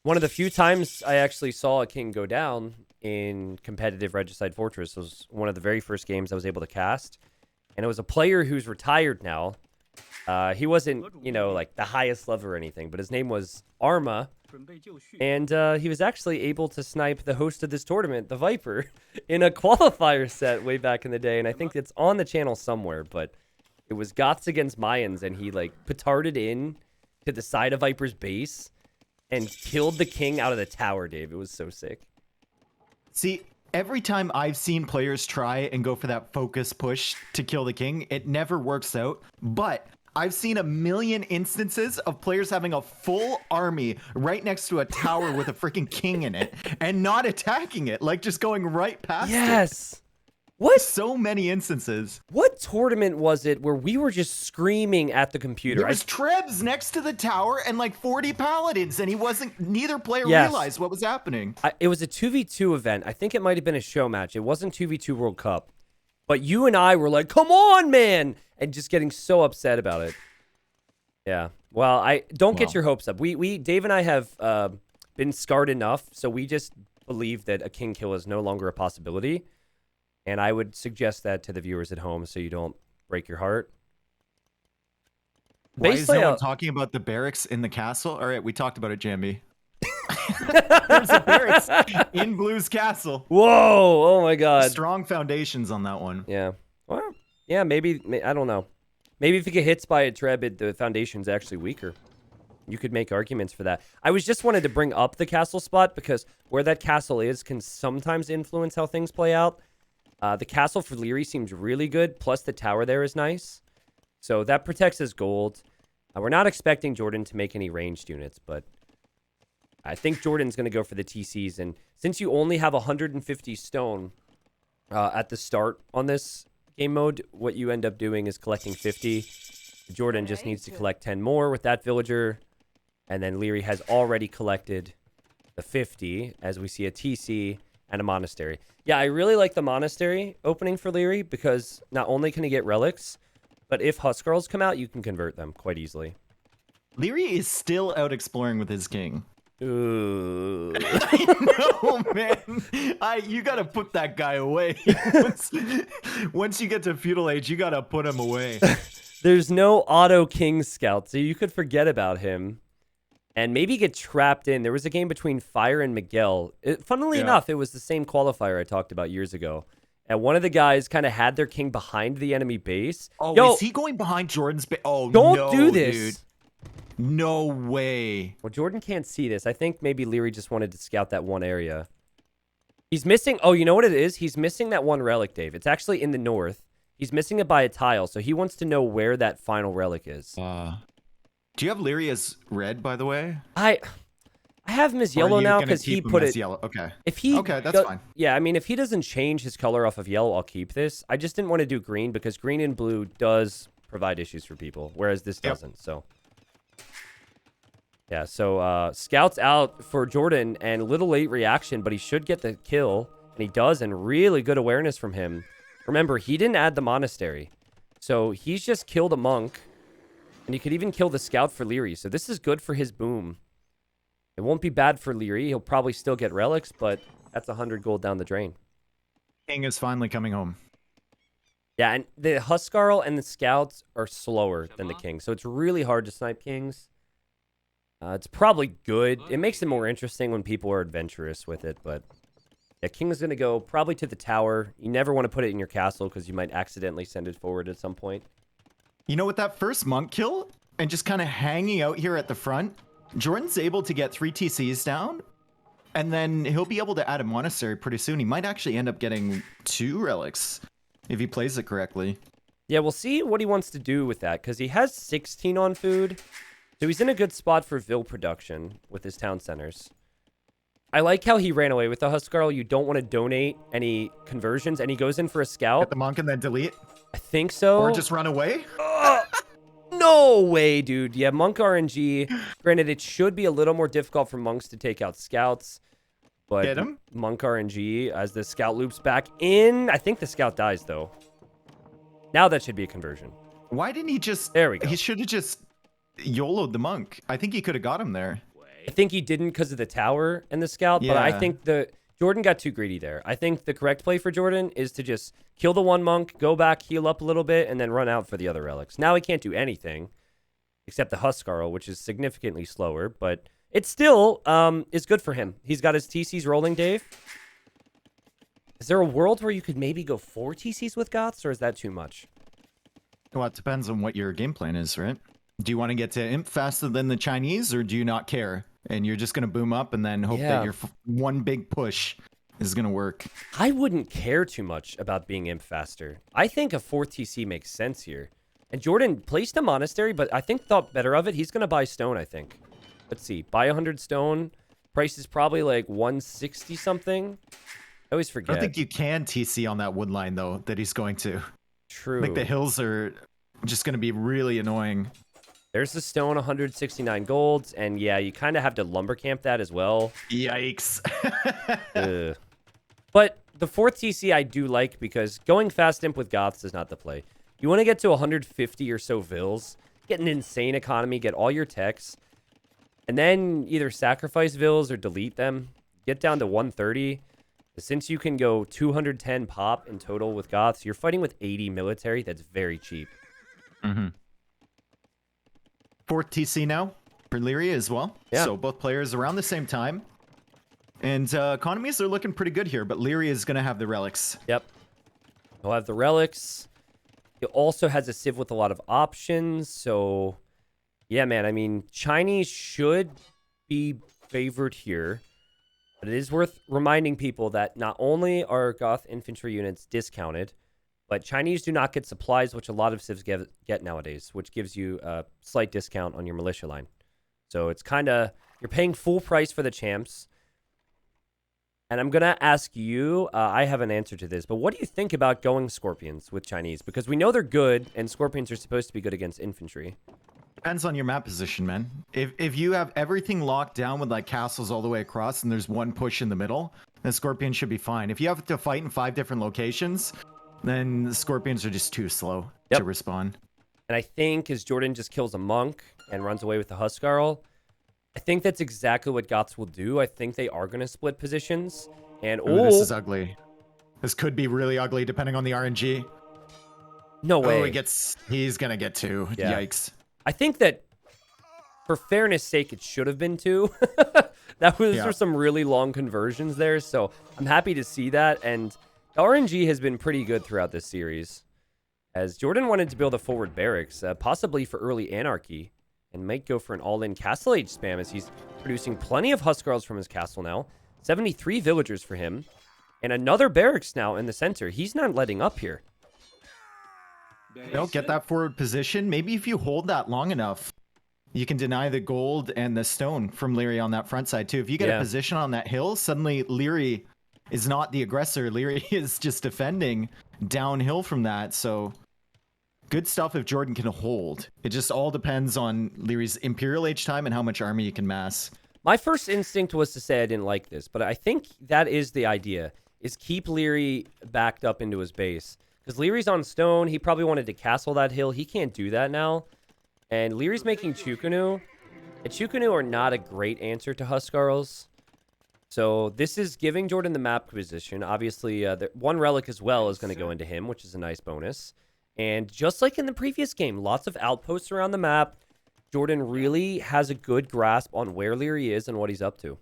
A: One of the few times I actually saw a king go down in competitive Regicide Fortress was one of the very first games I was able to cast. And it was a player who's retired now. He wasn't, you know, like the highest level or anything, but his name was Arma. And he was actually able to snipe the host of this tournament, the Viper, in a qualifier set way back in the day. And I think it's on the channel somewhere, but it was Goths against Mayans, and he like petarded in to the side of Viper's base and killed the king out of the tower, Dave. It was so sick.
B: See, every time I've seen players try and go for that focus push to kill the king, it never works out. But I've seen a million instances of players having a full army right next to a tower with a freaking king in it and not attacking it, like just going right past it.
A: Yes. What?
B: So many instances.
A: What tournament was it where we were just screaming at the computer?
B: There was Trebs next to the tower and like 40 paladins, and neither player realized what was happening.
A: It was a 2v2 event. I think it might have been a show match. It wasn't 2v2 World Cup. But you and I were like, come on, man! And just getting so upset about it. Yeah. Well, don't get your hopes up. Dave and I have been scarred enough, so we just believe that a king kill is no longer a possibility. And I would suggest that to the viewers at home so you don't break your heart.
B: Why is no one talking about the barracks in the castle? All right, we talked about it, Jambi. There's a barracks in Blue's castle.
A: Whoa! Oh my god.
B: Strong foundations on that one.
A: Yeah. Well, yeah, maybe, I don't know. Maybe if you get hits by a Treb, the foundation's actually weaker. You could make arguments for that. I was just wanted to bring up the castle spot because where that castle is can sometimes influence how things play out. The castle for Liereyy seems really good, plus the tower there is nice. So that protects his gold. We're not expecting Jordan to make any ranged units, but I think Jordan's going to go for the TCs. And since you only have 150 stone at the start on this game mode, what you end up doing is collecting 50. Jordan just needs to collect 10 more with that villager. And then Liereyy has already collected the 50, as we see a TC and a monastery. Yeah, I really like the monastery opening for Liereyy because not only can he get relics, but if Huskarls come out, you can convert them quite easily.
B: Liereyy is still out exploring with his king.
A: Ooh.
B: I know, man. You gotta put that guy away. Once you get to feudal age, you gotta put him away.
A: There's no auto king scout, so you could forget about him and maybe get trapped in. There was a game between Fire and Miguel. Funnily enough, it was the same qualifier I talked about years ago. And one of the guys kind of had their king behind the enemy base.
B: Oh,
A: Yo,
B: is he going behind Jordan's base? Oh,
A: don't do this.
B: Dude. No way.
A: Well, Jordan can't see this. I think maybe Liereyy just wanted to scout that one area. He's missing... Oh, you know what it is? He's missing that one relic, Dave. It's actually in the north. He's missing it by a tile, so he wants to know where that final relic is.
B: Do you have Liereyy as red, by the way?
A: I have him as yellow now because he put it...
B: yellow. Okay.
A: Okay,
B: that's fine.
A: Yeah, I mean, if he doesn't change his color off of yellow, I'll keep this. I just didn't want to do green because green and blue does provide issues for people, whereas this doesn't, so... Yeah, so scouts out for Jordan and a little late reaction, but he should get the kill, and he does, and really good awareness from him. Remember, he didn't add the monastery, so he's just killed a monk, and he could even kill the scout for Liereyy, so this is good for his boom. It won't be bad for Liereyy. He'll probably still get relics, but that's 100 gold down the drain.
B: King is finally coming home.
A: Yeah, and the Huskarl and the scouts are slower than the king, so it's really hard to snipe kings. It's probably good. It makes it more interesting when people are adventurous with it, but yeah, king is going to go probably to the tower. You never want to put it in your castle because you might accidentally send it forward at some point.
B: You know, with that first monk kill and just kind of hanging out here at the front, Jordan's able to get 3 TCs down, and then he'll be able to add a monastery pretty soon. He might actually end up getting 2 relics if he plays it correctly.
A: Yeah, we'll see what he wants to do with that because he has 16 on food. So he's in a good spot for Vil production with his town centers. I like how he ran away with the Huskarl. You don't want to donate any conversions, and he goes in for a scout.
B: Get the monk and then delete?
A: I think so.
B: Or just run away?
A: No way, dude. Yeah, monk RNG. Granted, it should be a little more difficult for monks to take out scouts. But
B: get him?
A: Monk RNG as the scout loops back in. I think the scout dies, though. Now that should be a conversion.
B: Why didn't he just...
A: There we go.
B: He should have just... YOLO'd the monk. I think he could have got him there.
A: I think he didn't because of the tower and the scout, but I think Jordan got too greedy there. I think the correct play for Jordan is to just kill the one monk, go back, heal up a little bit, and then run out for the other relics. Now he can't do anything except the Huskarl, which is significantly slower, but it still is good for him. He's got his TCs rolling, Dave. Is there a world where you could maybe go 4 TCs with Goths, or is that too much?
B: Well, it depends on what your game plan is, right? Do you want to get to Imp faster than the Chinese, or do you not care? And you're just going to boom up and then hope that your one big push is going to work.
A: I wouldn't care too much about being Imp faster. I think a 4th TC makes sense here. And Jordan placed a monastery, but I think thought better of it. He's going to buy stone, I think. Let's see. Buy 100 stone. Price is probably like 160 something. I always forget.
B: I don't think you can TC on that wood line, though, that he's going to.
A: True.
B: Like the hills are just going to be really annoying.
A: There's the stone, 169 golds, and yeah, you kind of have to lumber camp that as well.
B: Yikes.
A: But the 4th TC I do like because going fast imp with Goths is not the play. You want to get to 150 or so Vils, get an insane economy, get all your techs. And then either sacrifice vills or delete them. Get down to 130. Since you can go 210 pop in total with Goths, you're fighting with 80 military. That's very cheap.
B: Mm-hmm. 4th TC now for Liereyy as well.
A: Yeah.
B: So both players around the same time. And economies are looking pretty good here, but Liereyy is going to have the relics.
A: Yep. He'll have the relics. He also has a civ with a lot of options. So, yeah, man. I mean, Chinese should be favored here. But it is worth reminding people that not only are Goth infantry units discounted, but Chinese do not get supplies, which a lot of civs get nowadays, which gives you a slight discount on your militia line. So it's kind of, you're paying full price for the champs. And I'm going to ask you, I have an answer to this, but what do you think about going Scorpions with Chinese? Because we know they're good, and Scorpions are supposed to be good against infantry.
B: Depends on your map position, man. If you have everything locked down with like castles all the way across and there's one push in the middle, then Scorpions should be fine. If you have to fight in 5 different locations, then the Scorpions are just too slow to respond.
A: And I think as Jordan just kills a monk and runs away with the Huskarl, I think that's exactly what Goths will do. I think they are going to split positions. And
B: this is ugly. This could be really ugly depending on the RNG.
A: No way.
B: He's going to get 2. Yeah. Yikes.
A: I think that for fairness sake, it should have been 2. Those were some really long conversions there. So I'm happy to see that. And the RNG has been pretty good throughout this series. As Jordan wanted to build a forward barracks, possibly for early anarchy, and might go for an all-in castle age spam as he's producing plenty of Huskarls from his castle now. 73 villagers for him. And another barracks now in the center. He's not letting up here.
B: Don't get that forward position. Maybe if you hold that long enough, you can deny the gold and the stone from Liereyy on that front side too. If you get a position on that hill, suddenly Liereyy is not the aggressor. Liereyy is just defending downhill from that. So good stuff if Jordan can hold. It just all depends on Lierey's Imperial age time and how much army you can mass.
A: My first instinct was to say I didn't like this, but I think that is the idea, is keep Liereyy backed up into his base. Because Lierey's on stone, he probably wanted to castle that hill. He can't do that now. And Lierey's making Chukunu. And Chukunu are not a great answer to Huskarls. So this is giving Jordan the map position. Obviously, one relic as well is going to go into him, which is a nice bonus. And just like in the previous game, lots of outposts around the map. Jordan really has a good grasp on where Liereyy is and what he's up to.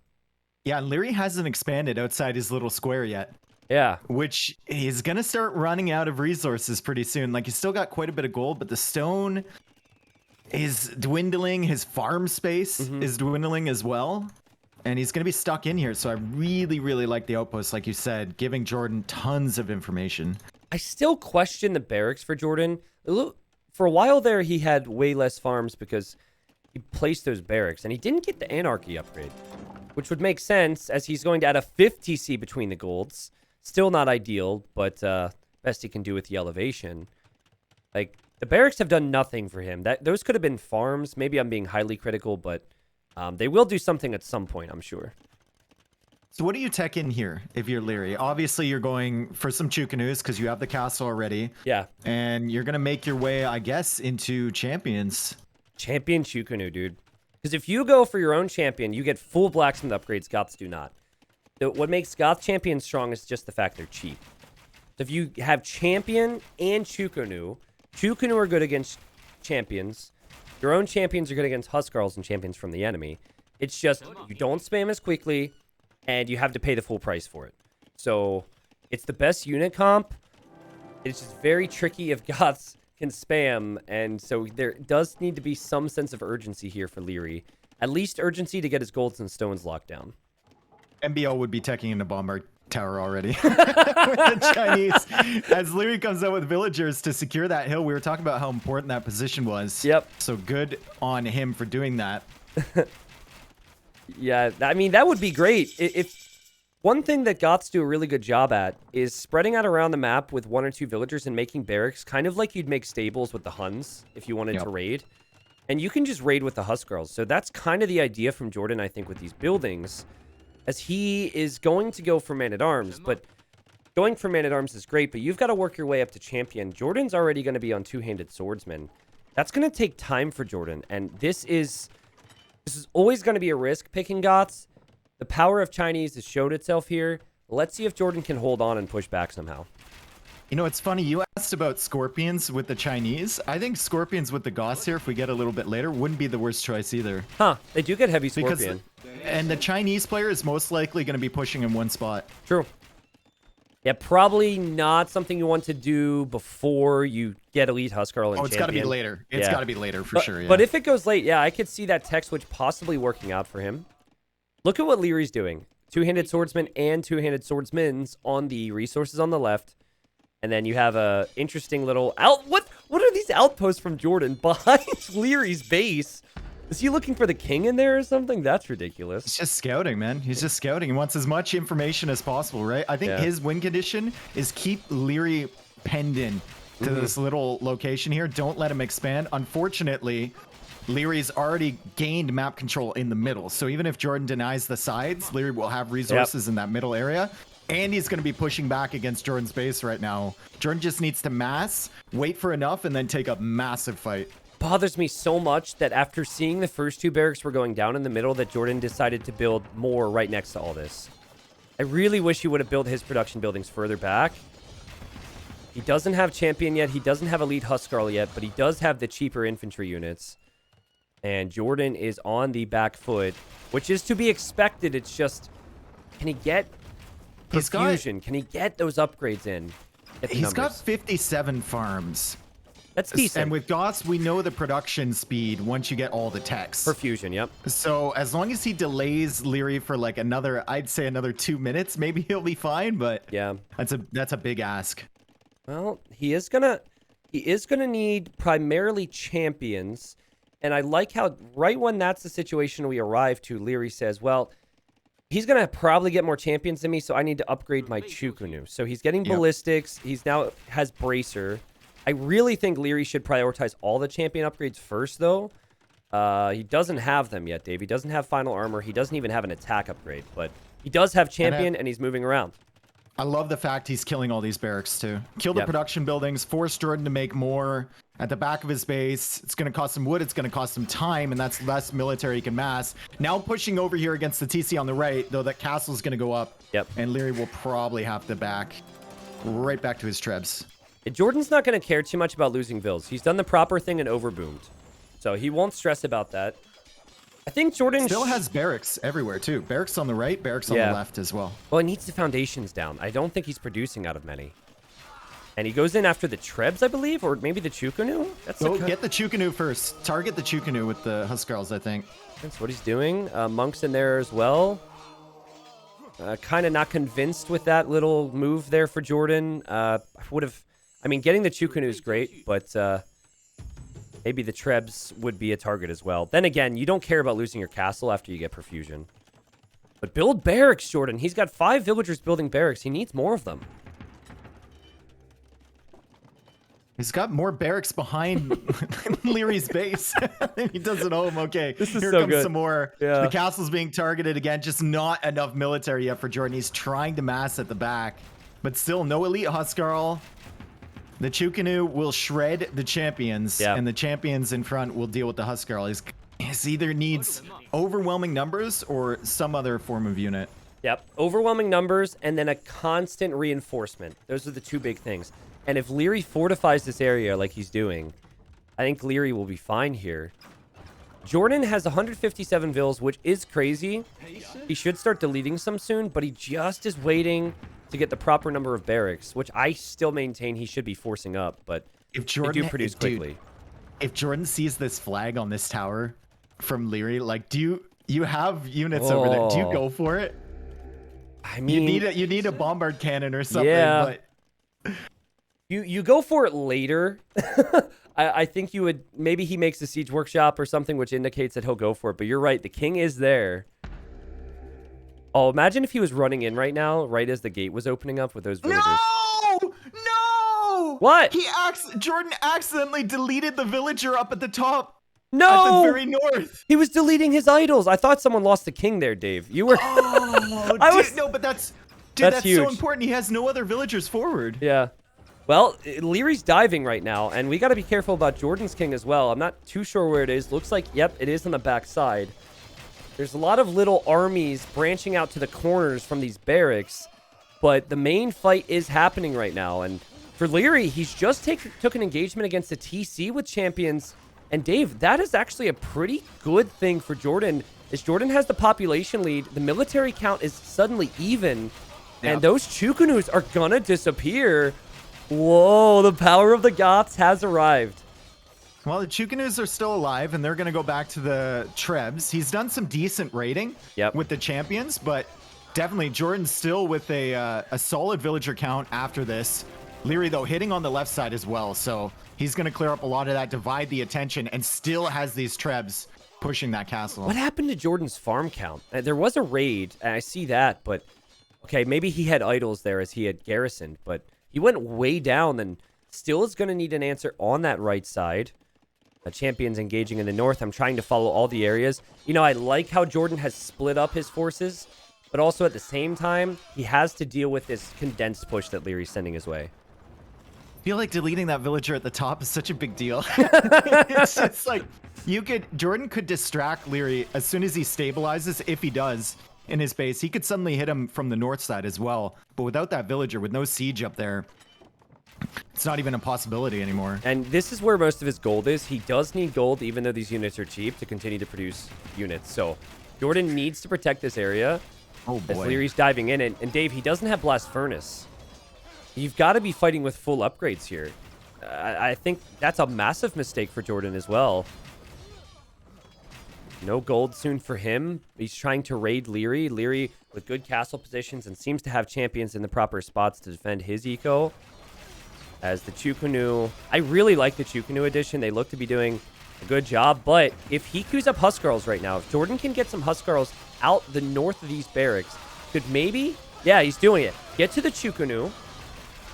B: Yeah, and Liereyy hasn't expanded outside his little square yet.
A: Yeah.
B: Which he's going to start running out of resources pretty soon. Like, he's still got quite a bit of gold, but the stone is dwindling. His farm space is dwindling as well. And he's going to be stuck in here. So I really, really like the outpost, like you said, giving Jordan tons of information.
A: I still question the barracks for Jordan. For a while there, he had way less farms because he placed those barracks. And he didn't get the Anarchy upgrade, which would make sense as he's going to add a 5th TC between the golds. Still not ideal, but best he can do with the elevation. Like, the barracks have done nothing for him. Those could have been farms. Maybe I'm being highly critical, but they will do something at some point, I'm sure.
B: So what do you tech in here if you're Liereyy? Obviously, you're going for some Chukanus because you have the castle already.
A: Yeah.
B: And you're going to make your way, I guess, into champions.
A: Champion Chukunu, dude. Because if you go for your own champion, you get full blacksmith upgrades. Goths do not. What makes Goth champions strong is just the fact they're cheap. So if you have champion and Chukunu are good against champions. Your own champions are good against Huskarls and champions from the enemy. It's just you don't spam as quickly, and you have to pay the full price for it. So it's the best unit comp. It's just very tricky if Goths can spam, and so there does need to be some sense of urgency here for Liereyy. At least urgency to get his golds and stones locked down.
B: MBO would be teching into Bombard Tower already with the Chinese. As Liereyy comes out with villagers to secure that hill, we were talking about how important that position was.
A: Yep.
B: So good on him for doing that.
A: Yeah, I mean, that would be great. If one thing that Goths do a really good job at is spreading out around the map with 1 or 2 villagers and making barracks, kind of like you'd make stables with the Huns if you wanted to raid. And you can just raid with the Huskarls. So that's kind of the idea from Jordan, I think, with these buildings. As he is going to go for Man-at-Arms, but going for Man-at-Arms is great, but you've got to work your way up to champion. Jordan's already going to be on 2-handed swordsman. That's going to take time for Jordan, and this is This is always going to be a risk picking Goths. The power of Chinese has showed itself here. Let's see if Jordan can hold on and push back somehow.
B: You know, it's funny. You asked about Scorpions with the Chinese. I think Scorpions with the Goths here, if we get a little bit later, wouldn't be the worst choice either.
A: Huh. They do get heavy Scorpion.
B: And the Chinese player is most likely going to be pushing in one spot.
A: True. Yeah, probably not something you want to do before you get Elite Huskarl and
B: Oh, it's got to be
A: Champion.
B: later. It's got to be later for sure. Yeah.
A: But if it goes late, yeah, I could see that tech switch possibly working out for him. Look at what Lierey's doing. Two-handed swordsman and two-handed swordsmans on the resources on the left. And then you have a interesting little out. What are these outposts from Jordan behind Lierey's base? Is he looking for the king in there or something? That's ridiculous.
B: He's just scouting, man. He's just scouting. He wants as much information as possible, right? I think his win condition is keep Liereyy penned in to this little location here. Don't let him expand. Unfortunately, Lierey's already gained map control in the middle. So even if Jordan denies the sides, Liereyy will have resources in that middle area. And he's going to be pushing back against Jordan's base right now. Jordan just needs to mass, wait for enough, and then take a massive fight.
A: Bothers me so much that after seeing the first two barracks were going down in the middle, that Jordan decided to build more right next to all this. I really wish he would have built his production buildings further back. He doesn't have champion yet. He doesn't have elite Huskarl yet, but he does have the cheaper infantry units. And Jordan is on the back foot, which is to be expected. It's just, can he get perfusion? Can he get those upgrades in?
B: He's got 57 farms.
A: That's decent.
B: And with Goths, we know the production speed once you get all the techs.
A: Perfusion, yep.
B: So as long as he delays Liereyy for like I'd say another 2 minutes, maybe he'll be fine. But
A: yeah,
B: that's a big ask.
A: Well, he is gonna need primarily champions, and I like how right when that's the situation we arrive to, Liereyy says, well, he's gonna probably get more champions than me, so I need to upgrade my Chukunu. So he's getting ballistics. He's now has bracer. I really think Liereyy should prioritize all the champion upgrades first, though. He doesn't have them yet, Dave. He doesn't have final armor. He doesn't even have an attack upgrade, but he does have champion, and he's moving around.
B: I love the fact he's killing all these barracks, too. Kill the production buildings, force Jordan to make more at the back of his base. It's going to cost him wood. It's going to cost him time, and that's less military he can mass. Now pushing over here against the TC on the right, though that castle's going to go up.
A: Yep.
B: And Liereyy will probably have to back right back to his trebs.
A: Jordan's not going to care too much about losing vills. He's done the proper thing and overboomed. So he won't stress about that. I think Jordan
B: still has barracks everywhere, too. Barracks on the right, barracks on the left as well.
A: Well, he needs the foundations down. I don't think he's producing out of many. And he goes in after the Trebs, I believe, or maybe the Chukunu?
B: Get the Chukunu first. Target the Chukunu with the Huskarls, I think.
A: That's what he's doing. Monk's in there as well. Kind of not convinced with that little move there for Jordan. I mean, getting the Chukunu is great, but maybe the Trebs would be a target as well. Then again, you don't care about losing your castle after you get perfusion. But build barracks, Jordan. He's got 5 villagers building barracks. He needs more of them.
B: He's got more barracks behind Lierey's base. He doesn't owe him. Okay,
A: this is
B: here
A: so
B: comes
A: good.
B: Some more.
A: Yeah.
B: The castle's being targeted again. Just not enough military yet for Jordan. He's trying to mass at the back, but still no elite Huskarl. The Chukunu will shred the champions, and the champions in front will deal with the Huskarl. He either needs overwhelming numbers or some other form of unit.
A: Yep, overwhelming numbers and then a constant reinforcement. Those are the two big things. And if Liereyy fortifies this area like he's doing, I think Liereyy will be fine here. Jordan has 157 vills, which is crazy. He should start deleting some soon, but he just is waiting to get the proper number of barracks, which I still maintain he should be forcing up, but
B: if Jordan,
A: they do produce quickly.
B: If Jordan sees this flag on this tower from Liereyy, like, do you have units over there? Do you go for it?
A: I mean,
B: you need a bombard cannon or something.
A: Yeah.
B: But
A: you go for it later. I think you would. Maybe he makes a siege workshop or something, which indicates that he'll go for it. But you're right. The king is there. Oh, imagine if he was running in right now, right as the gate was opening up with those villagers.
B: No!
A: What?
B: Jordan accidentally deleted the villager up at the top.
A: No!
B: At the very north.
A: He was deleting his idols. I thought someone lost the king there, Dave. You were.
B: Oh, no, but that's
A: huge.
B: so important. He has no other villagers forward.
A: Yeah. Well, Lierey's diving right now, and we got to be careful about Jordan's king as well. I'm not too sure where it is. Looks like, yep, it is on the back side. There's a lot of little armies branching out to the corners from these barracks, but the main fight is happening right now. And for Liereyy, he's just took an engagement against the TC with champions. And Dave, that is actually a pretty good thing for Jordan. As Jordan has the population lead, the military count is suddenly even, and those Chukunus are gonna disappear. Whoa, the power of the Goths has arrived.
B: Well, the Chukunus are still alive, and they're going to go back to the Trebs. He's done some decent raiding with the champions, but definitely Jordan's still with a solid villager count after this. Liereyy, though, hitting on the left side as well, so he's going to clear up a lot of that, divide the attention, and still has these Trebs pushing that castle.
A: What happened to Jordan's farm count? There was a raid, and I see that, but okay, maybe he had idols there as he had garrisoned, but he went way down and still is going to need an answer on that right side. The champions engaging in the north. I'm trying to follow all the areas. You know, I like how Jordan has split up his forces, but also at the same time, he has to deal with this condensed push that Lierey's sending his way.
B: I feel like deleting that villager at the top is such a big deal. It's just like, Jordan could distract Liereyy as soon as he stabilizes, if he does, in his base. He could suddenly hit him from the north side as well. But without that villager, with no siege up there, it's not even a possibility anymore.
A: And this is where most of his gold is. He does need gold, even though these units are cheap, to continue to produce units. So Jordan needs to protect this area.
B: Oh boy.
A: As Lierey's diving in. And Dave, he doesn't have Blast Furnace. You've got to be fighting with full upgrades here. I think that's a massive mistake for Jordan as well. No gold soon for him. He's trying to raid Liereyy. Liereyy with good castle positions and seems to have champions in the proper spots to defend his eco. As the Chukunu, I really like the Chukunu edition. They look to be doing a good job, but if he queues up Huskarls right now, if Jordan can get some Huskarls out the north of these barracks, could maybe, yeah, he's doing it, get to the Chukunu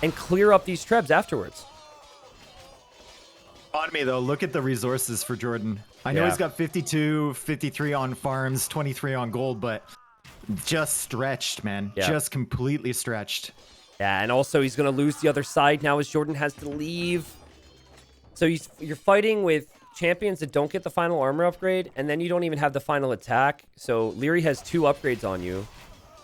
A: and clear up these Trebs afterwards.
B: On me, though, look at the resources for Jordan. I know he's got 52, 53 on farms, 23 on gold, but just stretched, man.
A: Yeah.
B: Just completely stretched.
A: Yeah, and also he's going to lose the other side now as Jordan has to leave. So you're fighting with champions that don't get the final armor upgrade, and then you don't even have the final attack. So Liereyy has 2 upgrades on you.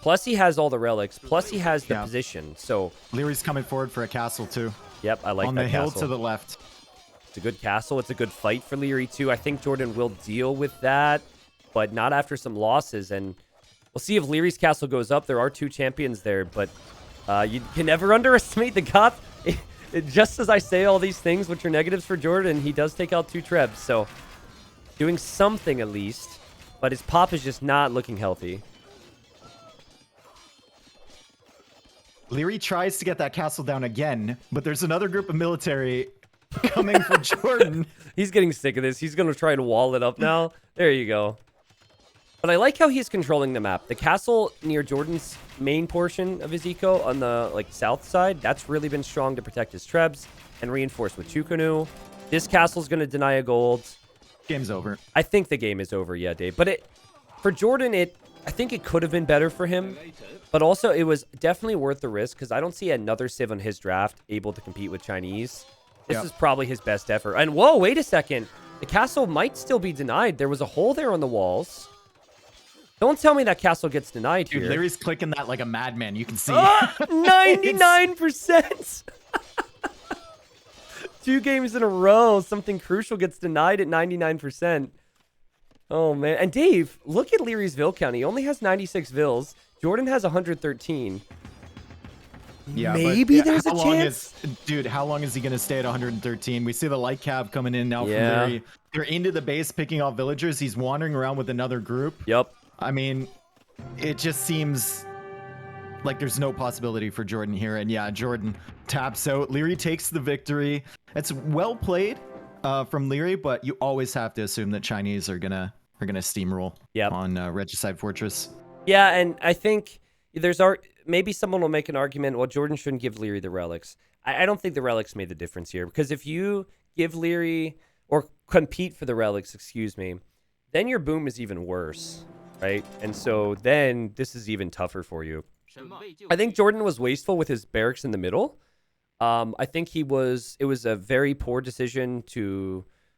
A: Plus he has all the relics. Plus he has the position. So
B: Lierey's coming forward for a castle, too.
A: Yep, I like that
B: on the hill
A: castle.
B: to the left.
A: It's a good castle. It's a good fight for Liereyy, too. I think Jordan will deal with that, but not after some losses. And we'll see if Lierey's castle goes up. There are 2 champions there, but you can never underestimate the Goth. Just as I say all these things, which are negatives for Jordan, he does take out 2 Trebs. So doing something at least, but his pop is just not looking healthy.
B: Liereyy tries to get that castle down again, but there's another group of military coming for Jordan.
A: He's getting sick of this. He's going to try and wall it up now. There you go. But I like how he's controlling the map. The castle near Jordan's main portion of his eco on the south side, that's really been strong to protect his Trebs and reinforce with Chukunu. This castle's going to deny a gold.
B: Game's over.
A: I think the game is over, yeah, Dave. But for Jordan, I think it could have been better for him. But also, it was definitely worth the risk because I don't see another Civ on his draft able to compete with Chinese. This is probably his best effort. And whoa, wait a second. The castle might still be denied. There was a hole there on the walls. Don't tell me that castle gets denied here.
B: Dude, Lierey's clicking that like a madman. You can see.
A: 99%! 2 games in a row. Something crucial gets denied at 99%. Oh, man. And Dave, look at Lierey's Vill count. He only has 96 Vills. Jordan has 113.
B: Yeah,
A: maybe there's a chance.
B: Dude, how long is he going to stay at 113? We see the light cab coming in now from Liereyy. They're into the base picking off villagers. He's wandering around with another group.
A: Yep.
B: I mean, it just seems like there's no possibility for Jordan here. And yeah, Jordan taps out. Liereyy takes the victory. It's well played from Liereyy, but you always have to assume that Chinese are gonna steamroll on Regicide Fortress.
A: Yeah, and I think maybe someone will make an argument, well, Jordan shouldn't give Liereyy the relics. I don't think the relics made the difference here, because if you give Liereyy, or compete for the relics, excuse me, then your boom is even worse, right? And so then this is even tougher for you. I think Jordan was wasteful with his barracks in the middle. I think it was a very poor decision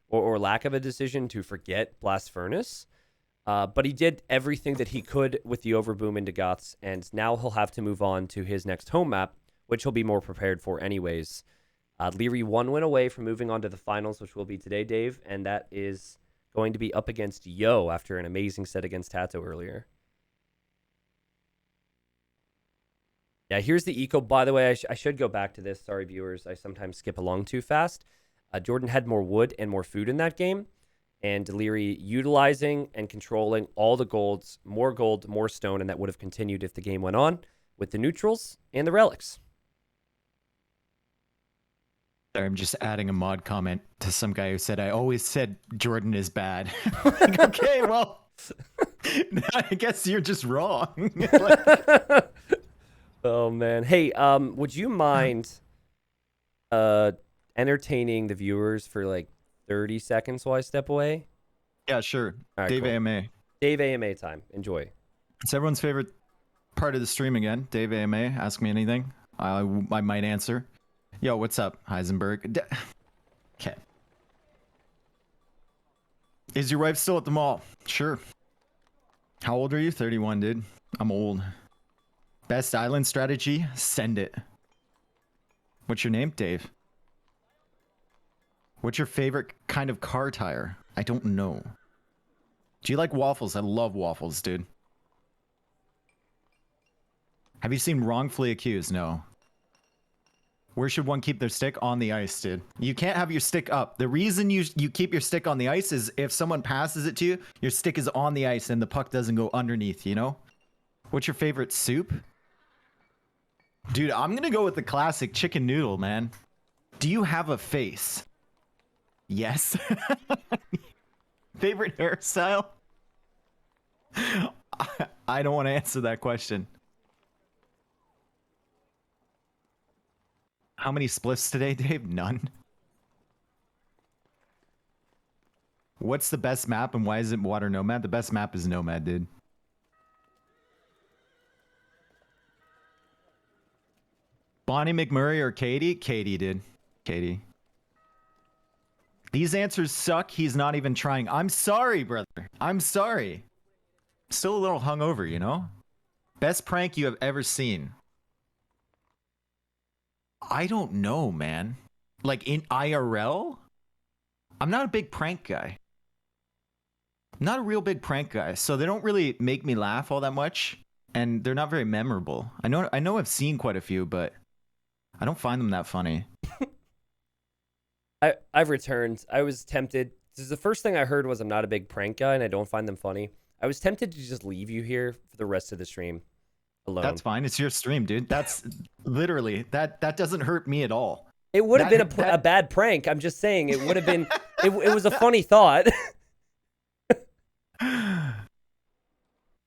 A: or lack of a decision to forget Blast Furnace. But he did everything that he could with the overboom into Goths, and now he'll have to move on to his next home map, which he'll be more prepared for anyways. Liereyy 1 win away from moving on to the finals, which will be today, Dave, and that is going to be up against Yo after an amazing set against Tato earlier. Yeah, here's the eco. By the way, I should go back to this. Sorry, viewers. I sometimes skip along too fast. Jordan had more wood and more food in that game, and Liereyy utilizing and controlling all the golds, more stone, and that would have continued if the game went on with the neutrals and the relics.
B: Sorry, I'm just adding a mod comment to some guy who said, I always said Jordan is bad. Like, okay, well, I guess you're just wrong. Like,
A: oh, man. Hey, would you mind entertaining the viewers for like 30 seconds while I step away?
B: yeah, sure.
A: All right,
B: Dave
A: cool.
B: AMA.
A: Dave AMA time. Enjoy.
B: It's everyone's favorite part of the stream again. Dave AMA, ask me anything. I might answer. Yo, what's up, Heisenberg? Okay. Is your wife still at the mall? Sure. How old are you? 31, dude. I'm old. Best island strategy? Send it. What's your name? Dave. What's your favorite kind of car tire? I don't know. Do you like waffles? I love waffles, dude. Have you seen Wrongfully Accused? No. Where should one keep their stick? On the ice, dude. You can't have your stick up. The reason you keep your stick on the ice is if someone passes it to you, your stick is on the ice and the puck doesn't go underneath, you know? What's your favorite soup? Dude, I'm gonna go with the classic chicken noodle, man. Do you have a face? Yes. Favorite hairstyle? I don't want to answer that question. How many spliffs today, Dave? None. What's the best map and why is it Water Nomad? The best map is Nomad, dude. Bonnie McMurray or Katie? Katie, dude. Katie. These answers suck. He's not even trying. I'm sorry, brother. I'm sorry. Still a little hungover, you know? Best prank you have ever seen? I don't know, man. Like in IRL? I'm not a big prank guy. I'm not a real big prank guy, so they don't really make me laugh all that much, and they're not very memorable. I know I've seen quite a few, but I don't find them that funny.
A: I've returned. I was tempted. This is the first thing I heard was I'm not a big prank guy and I don't find them funny. I was tempted to just leave you here for the rest of the stream alone.
B: That's fine. It's your stream, dude. That's literally that doesn't hurt me at all.
A: It would have been a bad prank. I'm just saying it would have been. it was a funny thought.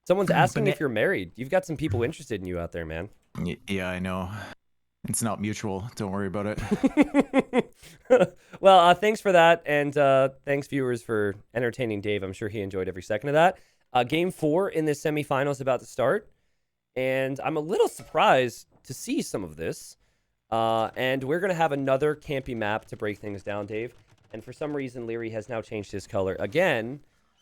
A: Someone's asking if you're married. You've got some people interested in you out there, man.
B: Yeah, I know. It's not mutual. Don't worry about it.
A: Well, thanks for that. And thanks, viewers, for entertaining Dave. I'm sure he enjoyed every second of that. Game 4 in this semifinal is about to start. And I'm a little surprised to see some of this. And we're going to have another campy map to break things down, Dave. And for some reason, Liereyy has now changed his color again.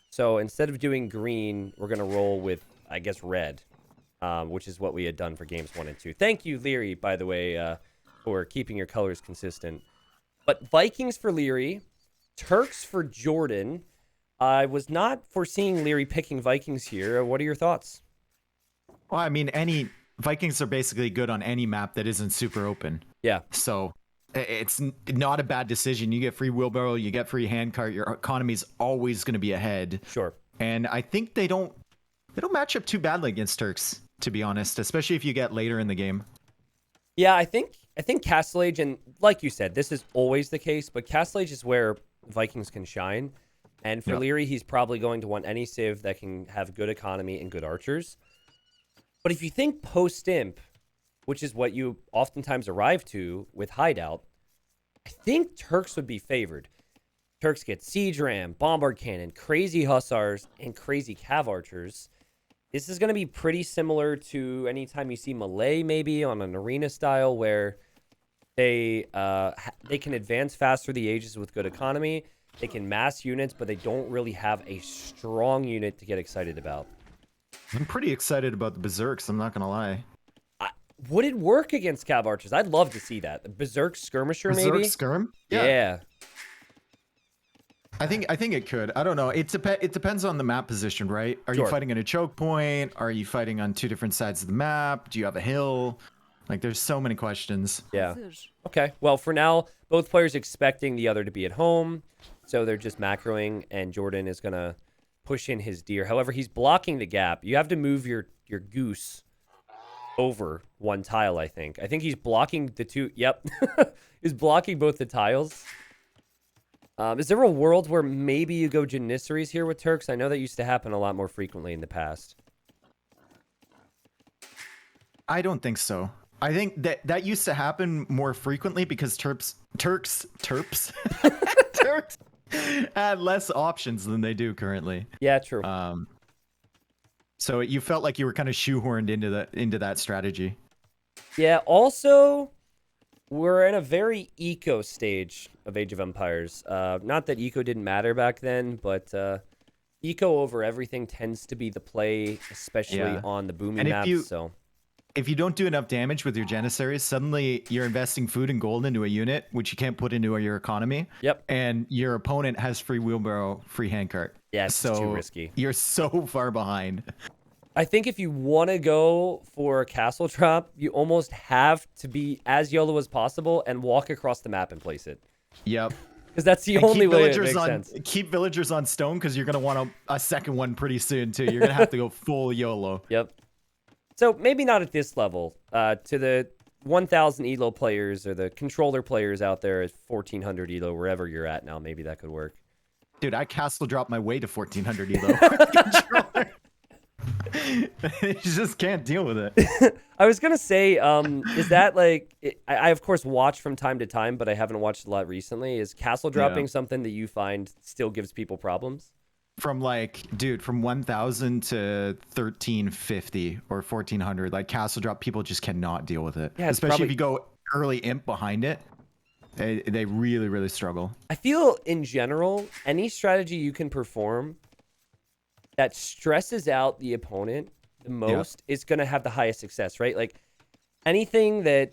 A: So instead of doing green, we're going to roll with, I guess, red. Which is what we had done for games 1 and 2. Thank you, Liereyy, by the way, for keeping your colors consistent. But Vikings for Liereyy, Turks for Jordan. I was not foreseeing Liereyy picking Vikings here. What are your thoughts?
B: Well, I mean, any Vikings are basically good on any map that isn't super open.
A: Yeah.
B: So it's not a bad decision. You get free wheelbarrow, you get free handcart. Your economy's always going to be ahead.
A: Sure.
B: And I think they don't match up too badly against Turks, to be honest, especially if you get later in the game.
A: Yeah, I think Castle Age, and like you said, this is always the case, but Castle Age is where Vikings can shine. And for Liereyy, he's probably going to want any civ that can have good economy and good archers. But if you think post-imp, which is what you oftentimes arrive to with Hideout, I think Turks would be favored. Turks get Siege Ram, Bombard Cannon, crazy Hussars, and crazy Cav Archers. This is going to be pretty similar to anytime you see Malay maybe on an arena style where they can advance fast through the ages with good economy, They can mass units, but they don't really have a strong unit to get excited about.
B: I'm pretty excited about the Berserks, I'm not going to lie.
A: Would it work against Cav Archers? I'd love to see that. The Berserk Skirmisher,
B: Berserk
A: maybe?
B: Skirm?
A: Yeah.
B: I think it could. I don't know. It depends on the map position, right? Are you fighting in a choke point? Are you fighting on two different sides of the map? Do you have a hill? Like, there's so many questions.
A: Yeah. Okay. Well, for now, both players expecting the other to be at home, so they're just macroing, and Jordan is gonna push in his deer. However, he's blocking the gap. You have to move your goose over one tile, I think. I think he's blocking the two. Yep. He's blocking both the tiles. Is there a world where maybe you go Janissaries here with Turks? I know that used to happen a lot more frequently in the past.
B: I don't think so. I think that used to happen more frequently because Turks had less options than they do currently.
A: Yeah, true.
B: So you felt like you were kind of shoehorned into that strategy.
A: Yeah, also, we're in a very eco stage of Age of Empires. Not that eco didn't matter back then, but eco over everything tends to be the play, especially on the booming maps.
B: If you don't do enough damage with your Janissaries, suddenly you're investing food and gold into a unit, which you can't put into your economy.
A: Yep.
B: And your opponent has free wheelbarrow, free handcart.
A: Yeah, it's too risky.
B: You're so far behind.
A: I think if you want to go for a castle drop, you almost have to be as YOLO as possible and walk across the map and place it.
B: Yep.
A: Because that's the only way it makes sense.
B: Keep villagers on stone because you're going to want a second one pretty soon, too. You're going to have to go full YOLO.
A: Yep. So maybe not at this level. To the 1,000 ELO players or the controller players out there at 1,400 ELO, wherever you're at now, maybe that could work.
B: Dude, I castle dropped my way to 1,400 ELO. You just can't deal with it.
A: I was going to say, is that like... I, of course, watch from time to time, but I haven't watched a lot recently. Is castle dropping something that you find still gives people problems?
B: From from 1,000 to 1,350 or 1,400, like castle drop, people just cannot deal with it. Yeah, especially if you go early imp behind it, they really, really struggle.
A: I feel in general, any strategy you can perform that stresses out the opponent the most is going to have the highest success, right? Like anything that,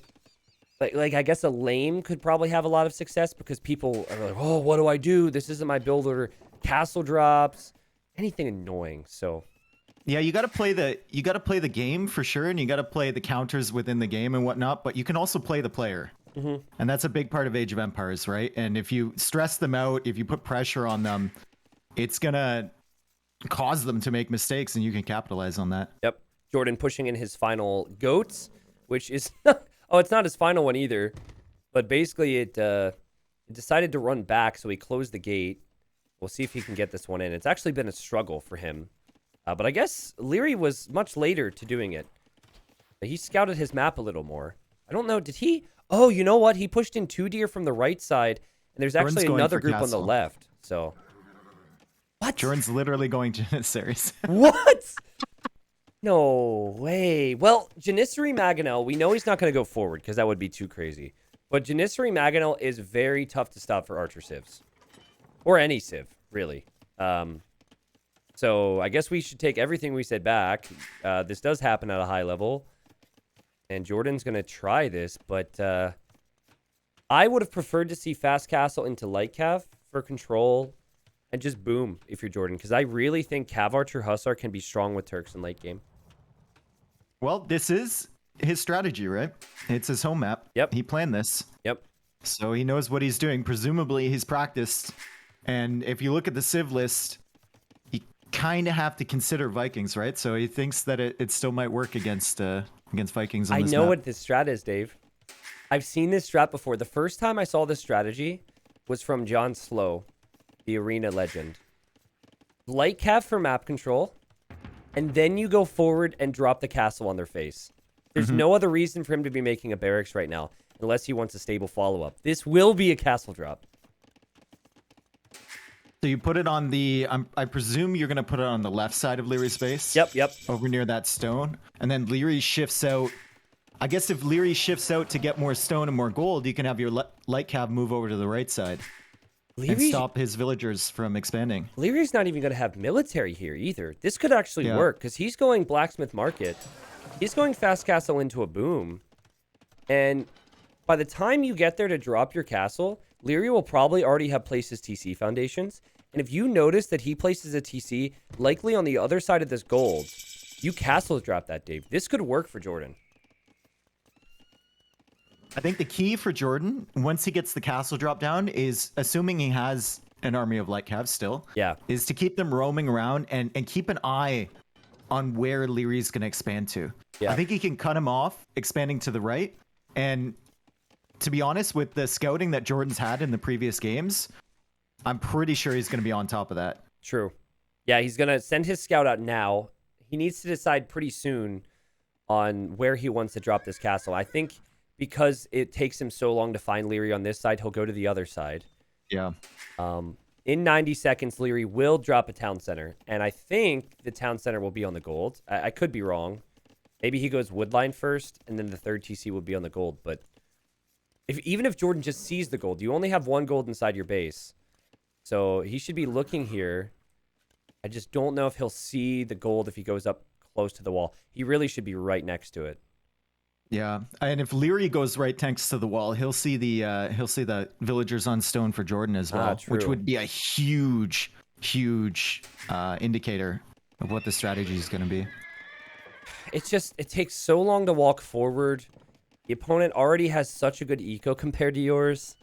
A: like I guess a lame could probably have a lot of success because people are like, oh, what do I do? This isn't my build order. Castle drops, anything annoying. So
B: yeah, you got to play the game for sure, and you got to play the counters within the game and whatnot, but you can also play the player. And that's a big part of Age of Empires, right? And if you stress them out, if you put pressure on them, it's gonna cause them to make mistakes, and you can capitalize on that.
A: Yep. Jordan pushing in his final goats, which is it's not his final one either, but basically it decided to run back, so he closed the gate. We'll see if he can get this one in. It's actually been a struggle for him. But I guess Liereyy was much later to doing it. He scouted his map a little more. I don't know. Did he? Oh, you know what? He pushed in 2 deer from the right side, and there's actually another group on the left. So, what?
B: Jordan's literally going Janissaries.
A: What? No way. Well, Janissary Maganel, we know he's not going to go forward because that would be too crazy. But Janissary Maganel is very tough to stop for Archer Civs. Or any Civ, really. So I guess we should take everything we said back. This does happen at a high level. And Jordan's going to try this, but I would have preferred to see Fast Castle into Light Cav for control and just boom if you're Jordan. Because I really think Cav Archer Hussar can be strong with Turks in late game.
B: Well, this is his strategy, right? It's his home map.
A: Yep.
B: He planned this.
A: Yep.
B: So he knows what he's doing. Presumably he's practiced. And if you look at the Civ list, you kind of have to consider Vikings, right? So he thinks that it still might work against Vikings on this
A: I know
B: map.
A: what this strat is, Dave. I've seen this strat before. The first time I saw this strategy was from John Slow, the arena legend. Light Cav for map control, and then you go forward and drop the castle on their face. There's no other reason for him to be making a barracks right now, unless he wants a stable follow-up. This will be a castle drop.
B: So you put it on the, I presume you're going to put it on the left side of Lierey's base?
A: Yep.
B: Over near that stone. And then Liereyy shifts out. I guess if Liereyy shifts out to get more stone and more gold, you can have your light cav move over to the right side. and stop his villagers from expanding.
A: Lierey's not even going to have military here either. This could actually work because he's going Blacksmith Market. He's going Fast Castle into a boom. And by the time you get there to drop your castle, Liereyy will probably already have placed his TC foundations. And if you notice that he places a TC, likely on the other side of this gold, you castle drop that, Dave. This could work for Jordan.
B: I think the key for Jordan, once he gets the castle drop down, is assuming he has an army of light calves still.
A: Yeah.
B: Is to keep them roaming around and keep an eye on where Lierey's going to expand to. Yeah. I think he can cut him off, expanding to the right. And to be honest, with the scouting that Jordan's had in the previous games, I'm pretty sure he's going to be on top of that.
A: True. Yeah, he's going to send his scout out now. He needs to decide pretty soon on where he wants to drop this castle. I think because it takes him so long to find Liereyy on this side, he'll go to the other side.
B: Yeah.
A: In 90 seconds, Liereyy will drop a town center. And I think the town center will be on the gold. I could be wrong. Maybe he goes woodline first, and then the third TC will be on the gold. But even if Jordan just sees the gold, you only have one gold inside your base. So he should be looking here. I just don't know if he'll see the gold if he goes up close to the wall. He really should be right next to it.
B: Yeah, and if Liereyy goes right next to the wall, he'll see the villagers on stone for Jordan as well, which would be a huge indicator of what the strategy is going to be.
A: It's just, it takes so long to walk forward. The opponent already has such a good eco compared to yours.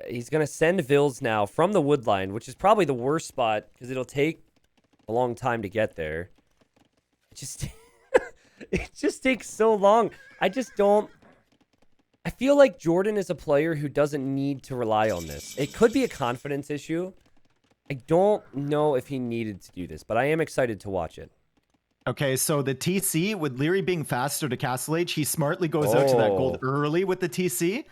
A: He's going to send Vills now from the wood line, which is probably the worst spot because it'll take a long time to get there. It just takes so long. I feel like Jordan is a player who doesn't need to rely on this. It could be a confidence issue. I don't know if he needed to do this, but I am excited to watch it.
B: Okay, so the TC, with Liereyy being faster to Castle Age, he smartly goes out to that gold early with the TC.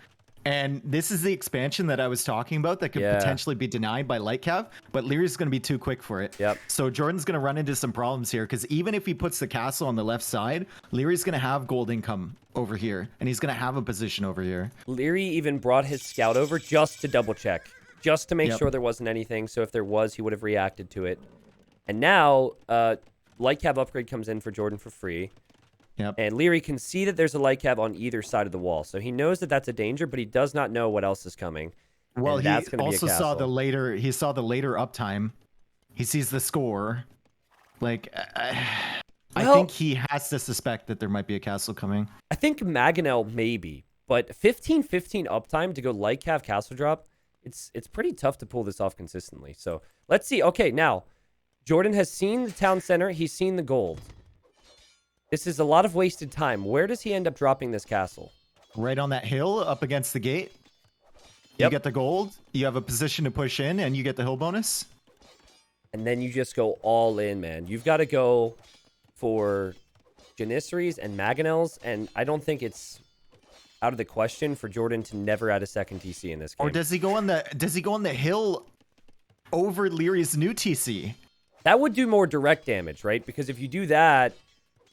B: And this is the expansion that I was talking about that could potentially be denied by Light Cav, but Lierey's going to be too quick for it.
A: Yep.
B: So Jordan's going to run into some problems here because even if he puts the castle on the left side, Lierey's going to have gold income over here, and he's going to have a position over here.
A: Liereyy even brought his scout over just to double check, just to make sure there wasn't anything. So if there was, he would have reacted to it. And now, Light Cav upgrade comes in for Jordan for free.
B: Yep.
A: And Liereyy can see that there's a light cav on either side of the wall. So he knows that that's a danger, but he does not know what else is coming.
B: Well, he also saw the later uptime. He sees the score. Like, I think he has to suspect that there might be a castle coming.
A: I think Maganel maybe, but 15-15 uptime to go light cav castle drop, it's pretty tough to pull this off consistently. So let's see. Okay, now Jordan has seen the town center. He's seen the gold. This is a lot of wasted time. Where does he end up dropping this castle?
B: Right on that hill up against the gate. You get the gold. You have a position to push in, and you get the hill bonus.
A: And then you just go all in, man. You've got to go for Janissaries and Maganels, and I don't think it's out of the question for Jordan to never add a second TC in this game.
B: Or does he go on the hill over Lierey's new TC?
A: That would do more direct damage, right? Because if you do that,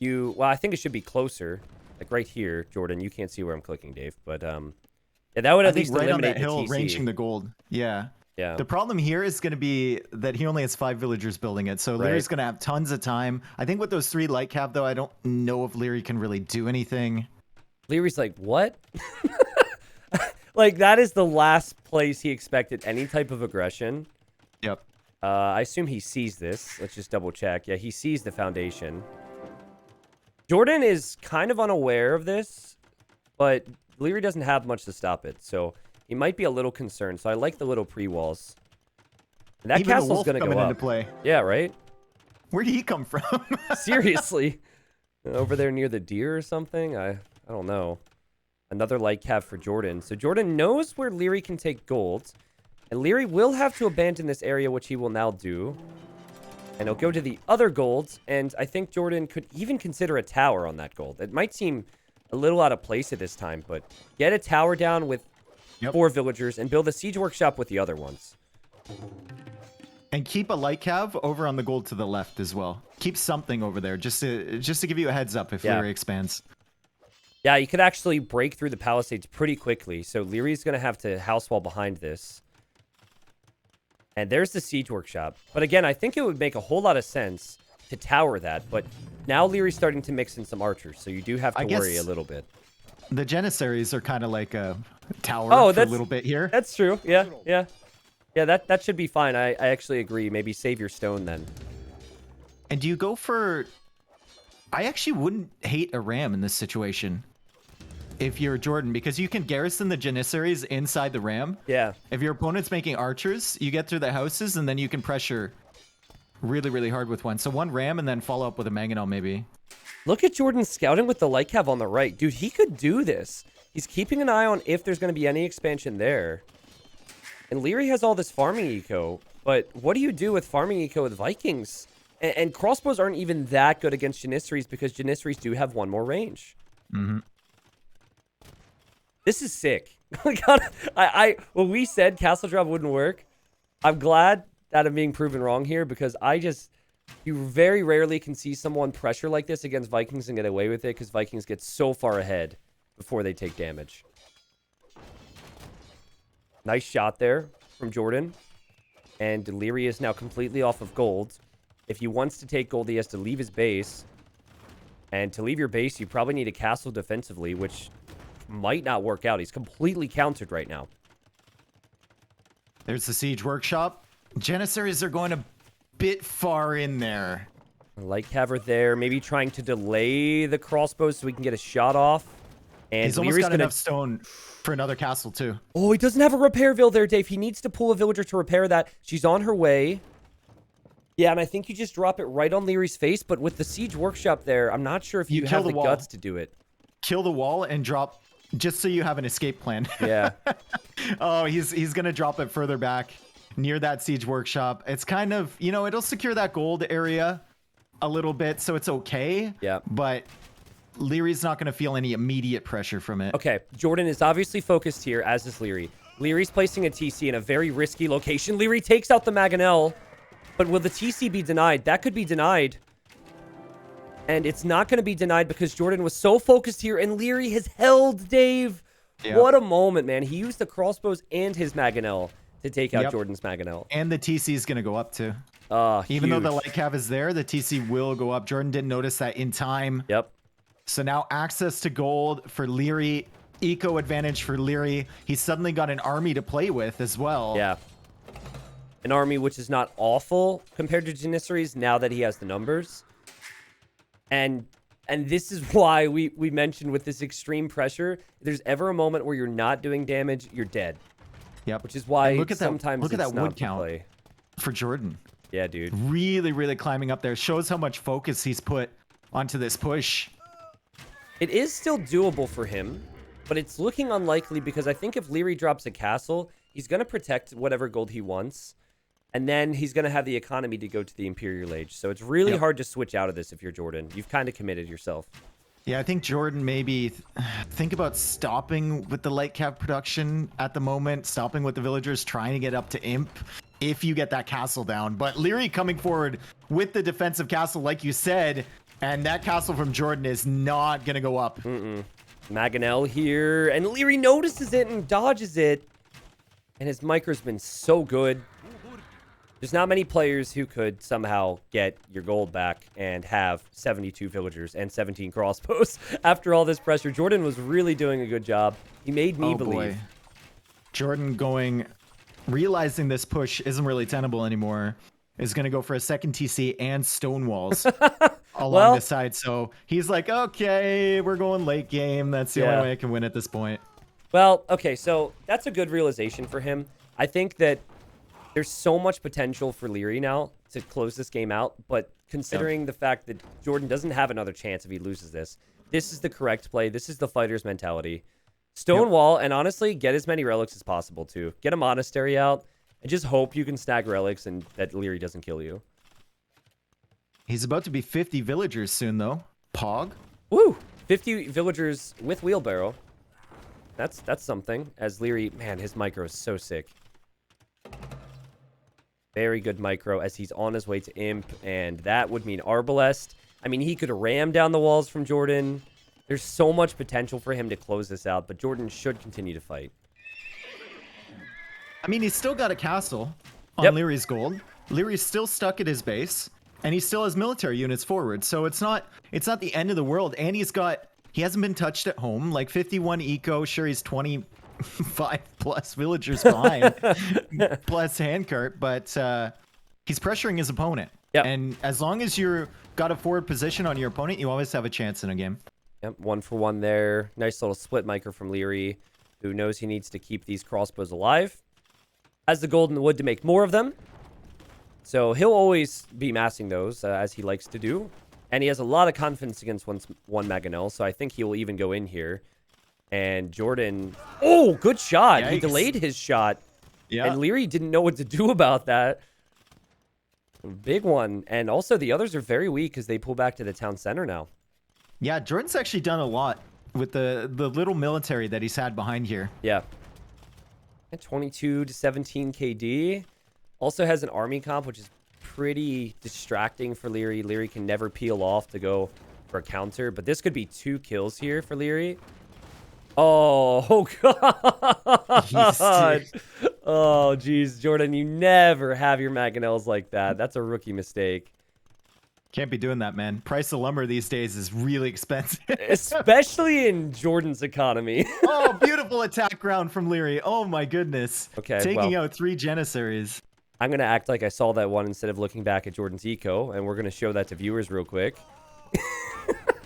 A: well, I think it should be closer, like right here, Jordan. You can't see where I'm clicking, Dave, but yeah, that would at least
B: right
A: eliminate
B: on that hill,
A: the TC.
B: ranging the gold. Yeah.
A: Yeah.
B: The problem here is going to be that he only has 5 villagers building it, so Lierey's going to have tons of time. I think with those 3 light cav, though, I don't know if Liereyy can really do anything.
A: Lierey's like, what? Like, that is the last place he expected any type of aggression.
B: Yep.
A: I assume he sees this. Let's just double check. Yeah, he sees the foundation. Jordan is kind of unaware of this, but Liereyy doesn't have much to stop it, so he might be a little concerned. So I like the little pre-walls. And that castle's going to go up.
B: Into play.
A: Yeah, right?
B: Where did he come from?
A: Seriously. Over there near the deer or something? I don't know. Another light cav for Jordan. So Jordan knows where Liereyy can take gold. And Liereyy will have to abandon this area, which he will now do. And he'll go to the other gold, and I think Jordan could even consider a tower on that gold. It might seem a little out of place at this time, but get a tower down with 4 villagers and build a siege workshop with the other ones.
B: And keep a light cav over on the gold to the left as well. Keep something over there, just to give you a heads up if Liereyy expands.
A: Yeah, you could actually break through the palisades pretty quickly, so Lierey's going to have to house wall behind this. And there's the siege workshop. But again, I think it would make a whole lot of sense to tower that. But now Lierey's starting to mix in some archers, so you do have to worry a little bit.
B: The Janissaries are kind of like a tower for a little bit here.
A: That's true. Yeah, yeah. Yeah, that should be fine. I actually agree. Maybe save your stone then.
B: And do you go for... I actually wouldn't hate a ram in this situation if you're Jordan, because you can garrison the Janissaries inside the ram.
A: Yeah.
B: If your opponent's making archers, you get through the houses, and then you can pressure really, really hard with one. So one ram and then follow up with a mangonel maybe.
A: Look at Jordan scouting with the light cav on the right. Dude, he could do this. He's keeping an eye on if there's going to be any expansion there. And Liereyy has all this farming eco, but what do you do with farming eco with Vikings? And crossbows aren't even that good against Janissaries because Janissaries do have one more range.
B: Mm-hmm.
A: This is sick. When we said castle drop wouldn't work, I'm glad that I'm being proven wrong here because you very rarely can see someone pressure like this against Vikings and get away with it because Vikings get so far ahead before they take damage. Nice shot there from Jordan. And Liereyy is now completely off of gold. If he wants to take gold, he has to leave his base. And to leave your base, you probably need a castle defensively, which might not work out. He's completely countered right now.
B: There's the siege workshop. Janissaries are going a bit far in there.
A: Light cav there, maybe trying to delay the crossbows so we can get a shot off. And
B: he's almost got enough stone for another castle too.
A: Oh, he doesn't have a repairville there, Dave. He needs to pull a villager to repair that. She's on her way. Yeah, and I think you just drop it right on Lierey's face, but with the siege workshop there, I'm not sure if you have the guts to do it.
B: Kill the wall and drop just so you have an escape plan.
A: Yeah.
B: Oh, he's going to drop it further back near that siege workshop. It's kind of, it'll secure that gold area a little bit, so it's okay.
A: Yeah.
B: But Lierey's not going to feel any immediate pressure from it.
A: Okay, Jordan is obviously focused here, as is Liereyy. Lierey's placing a TC in a very risky location. Liereyy takes out the Mangonel, but will the TC be denied? That could be denied. And it's not going to be denied because Jordan was so focused here, and Liereyy has held Dave. Yep. What a moment, man. He used the crossbows and his Mangonel to take out Jordan's Mangonel.
B: And the TC is going to go up too. Even though the light cav is there, the TC will go up. Jordan didn't notice that in time.
A: Yep.
B: So now access to gold for Liereyy, eco advantage for Liereyy. He's suddenly got an army to play with as well.
A: Yeah. An army which is not awful compared to Janissaries now that he has the numbers. And this is why we mentioned with this extreme pressure, if there's ever a moment where you're not doing damage, you're dead.
B: Yep.
A: Which is why
B: look at
A: sometimes
B: look at that wood count
A: play.
B: For Jordan.
A: Yeah, dude.
B: Really, really climbing up there. Shows how much focus he's put onto this push.
A: It is still doable for him, but it's looking unlikely because I think if Liereyy drops a castle, he's going to protect whatever gold he wants, and then he's going to have the economy to go to the Imperial Age. So it's really hard to switch out of this if you're Jordan. You've kind of committed yourself.
B: Yeah, I think Jordan maybe think about stopping with the light cav production at the moment, stopping with the villagers, trying to get up to Imp if you get that castle down. But Liereyy coming forward with the defensive castle, like you said, and that castle from Jordan is not going to go up.
A: Mangonel here, and Liereyy notices it and dodges it. And his micro's been so good. There's not many players who could somehow get your gold back and have 72 villagers and 17 crossbows after all this pressure. Jordan was really doing a good job. He made me believe.
B: Boy. Jordan realizing this push isn't really tenable anymore, is going to go for a second TC and stone walls along the side. So he's like, okay, we're going late game. That's the only way I can win at this point.
A: Well, okay, so that's a good realization for him. I think that there's so much potential for Liereyy now to close this game out, but considering the fact that Jordan doesn't have another chance if he loses this, this is the correct play. This is the fighter's mentality. Stonewall, and honestly, get as many relics as possible, too. Get a monastery out, and just hope you can snag relics and that Liereyy doesn't kill you.
B: He's about to be 50 villagers soon, though. Pog.
A: Woo! 50 villagers with wheelbarrow. That's something. As Liereyy, man, his micro is so sick. Very good micro as he's on his way to Imp, and that would mean Arbalest. I mean, he could ram down the walls from Jordan. There's so much potential for him to close this out, but Jordan should continue to fight.
B: I mean, he's still got a castle. on Lierey's gold. Lierey's still stuck at his base, and he still has military units forward. So it's not the end of the world. And he hasn't been touched at home. Like 51 eco, sure he's 25 plus villagers behind, plus handcart, but he's pressuring his opponent.
A: Yep.
B: And as long as you're got a forward position on your opponent, you always have a chance in a game.
A: Yep, 1 for 1 there. Nice little split micro from Liereyy, who knows he needs to keep these crossbows alive. Has the golden wood to make more of them. So he'll always be massing those, as he likes to do. And he has a lot of confidence against one Mangonel, so I think he will even go in here. And Jordan... Oh, good shot! Yikes. He delayed his shot. Yeah. And Liereyy didn't know what to do about that. Big one. And also, the others are very weak because they pull back to the town center now.
B: Yeah, Jordan's actually done a lot with the little military that he's had behind here.
A: Yeah. And 22 to 17 KD. Also has an army comp, which is pretty distracting for Liereyy. Liereyy can never peel off to go for a counter. But this could be 2 kills here for Liereyy. Oh, God. Oh, geez. Jordan, you never have your Mangonels like that. That's a rookie mistake.
B: Can't be doing that, man. Price of lumber these days is really expensive.
A: Especially in Jordan's economy.
B: Oh, beautiful attack round from Liereyy. Oh, my goodness.
A: Okay,
B: taking out 3 Janissaries.
A: I'm going to act like I saw that one instead of looking back at Jordan's eco, and we're going to show that to viewers real quick.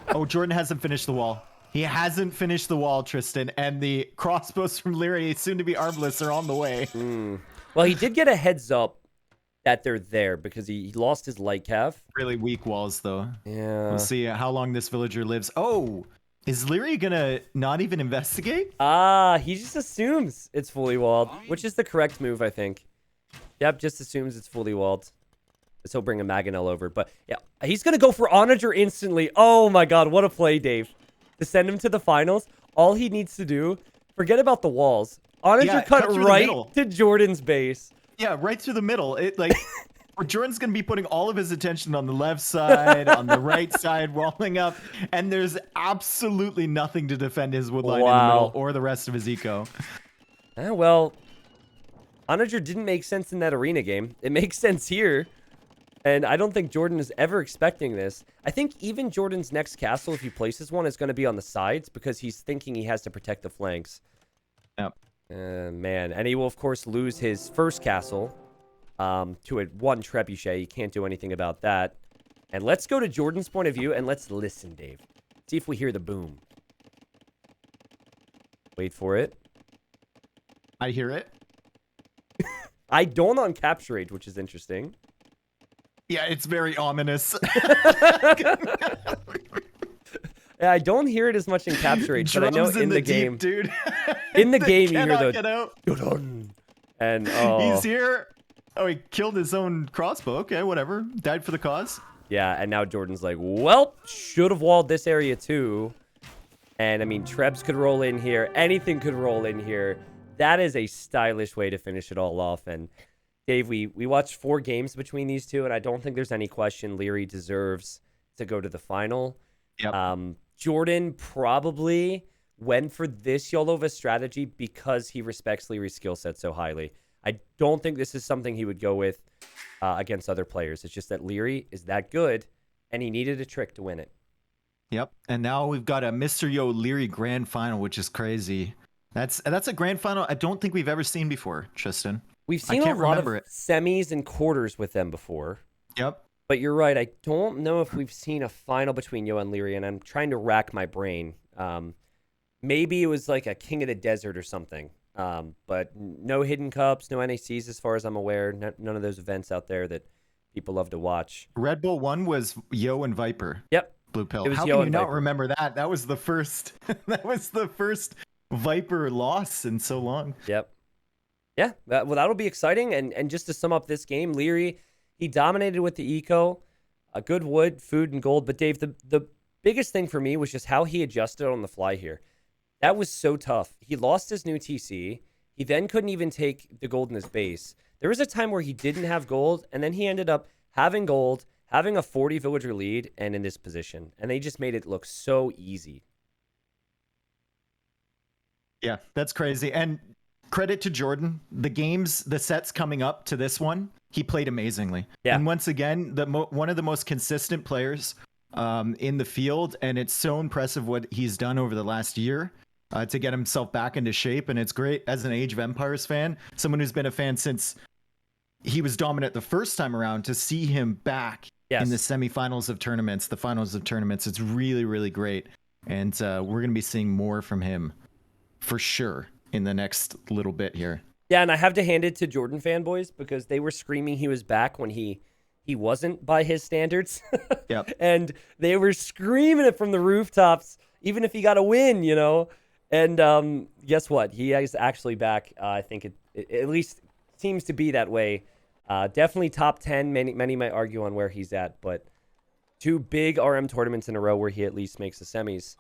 B: Oh, Jordan hasn't finished the wall. He hasn't finished the wall, Tristan, and the crossbows from Liereyy, soon to be armless, are on the way.
A: Well, he did get a heads up that they're there because he lost his light cav.
B: Really weak walls, though.
A: Yeah.
B: We'll see how long this villager lives. Oh, is Liereyy gonna not even investigate?
A: He just assumes it's fully walled, which is the correct move, I think. Yep, just assumes it's fully walled. So he'll bring a Mangonel over. But yeah, he's going to go for Onager instantly. Oh my God, what a play, Dave. To send him to the finals, all he needs to do, forget about the walls. Onager cut right to Jordan's base.
B: Yeah, right through the middle. Jordan's going to be putting all of his attention on the left side, on the right side, walling up. And there's absolutely nothing to defend his woodline in the middle or the rest of his eco.
A: Well... Onager didn't make sense in that arena game. It makes sense here. And I don't think Jordan is ever expecting this. I think even Jordan's next castle, if he places one, is going to be on the sides because he's thinking he has to protect the flanks.
B: Yep.
A: Man. And he will, of course, lose his first castle to a 1 trebuchet. He can't do anything about that. And let's go to Jordan's point of view and let's listen, Dave. See if we hear the boom. Wait for it.
B: I hear it.
A: I don't on capture rate, which is interesting.
B: Yeah, it's very ominous.
A: Yeah, I don't hear it as much in capture rate, but I know in the game,
B: dude.
A: In the game, you hear the and
B: he's here. Oh, he killed his own crossbow. Okay, whatever. Died for the cause.
A: Yeah, and now Jordan's like, well, should have walled this area too. And I mean, Trebs could roll in here. Anything could roll in here. That is a stylish way to finish it all off. And Dave, we watched 4 games between these two, and I don't think there's any question Liereyy deserves to go to the final.
B: Yep.
A: Jordan probably went for this Yolova strategy because he respects Lierey's skill set so highly. I don't think this is something he would go with against other players. It's just that Liereyy is that good, and he needed a trick to win it.
B: Yep. And now we've got a Mr. Yo Liereyy grand final, which is crazy. That's a grand final I don't think we've ever seen before, Tristan.
A: We've seen a lot of semis and quarters with them before.
B: Yep.
A: But you're right. I don't know if we've seen a final between Yo and Liereyy, and I'm trying to rack my brain. Maybe it was like a King of the Desert or something. But no hidden cups, no NACs as far as I'm aware. None of those events out there that people love to watch.
B: Red Bull 1 was Yo and Viper.
A: Yep.
B: Blue Pill. How can you not remember that? That was the first. That was the first Viper loss in so long.
A: Yep. Yeah. Well, that'll be exciting. And just to sum up this game, Liereyy, he dominated with the eco, a good wood, food, and gold. But Dave, the biggest thing for me was just how he adjusted on the fly here. That was so tough. He lost his new TC. He then couldn't even take the gold in his base. There was a time where he didn't have gold, and then he ended up having gold, having a 40 villager lead, and in this position. And they just made it look so easy.
B: Yeah, that's crazy. And credit to Jordan. The sets coming up to this one, he played amazingly.
A: Yeah.
B: And once again, one of the most consistent players in the field, and it's so impressive what he's done over the last year to get himself back into shape. And it's great as an Age of Empires fan, someone who's been a fan since he was dominant the first time around, to see him back in the semifinals of tournaments, the finals of tournaments. It's really, really great. And we're going to be seeing more from him for sure in the next little bit here.
A: Yeah, and I have to hand it to Jordan fanboys because they were screaming he was back when he wasn't by his standards.
B: Yep.
A: And they were screaming it from the rooftops, even if he got a win, you know. And guess what? He is actually back. I think it at least seems to be that way. Definitely top 10. Many might argue on where he's at, but 2 big RM tournaments in a row where he at least makes the semis.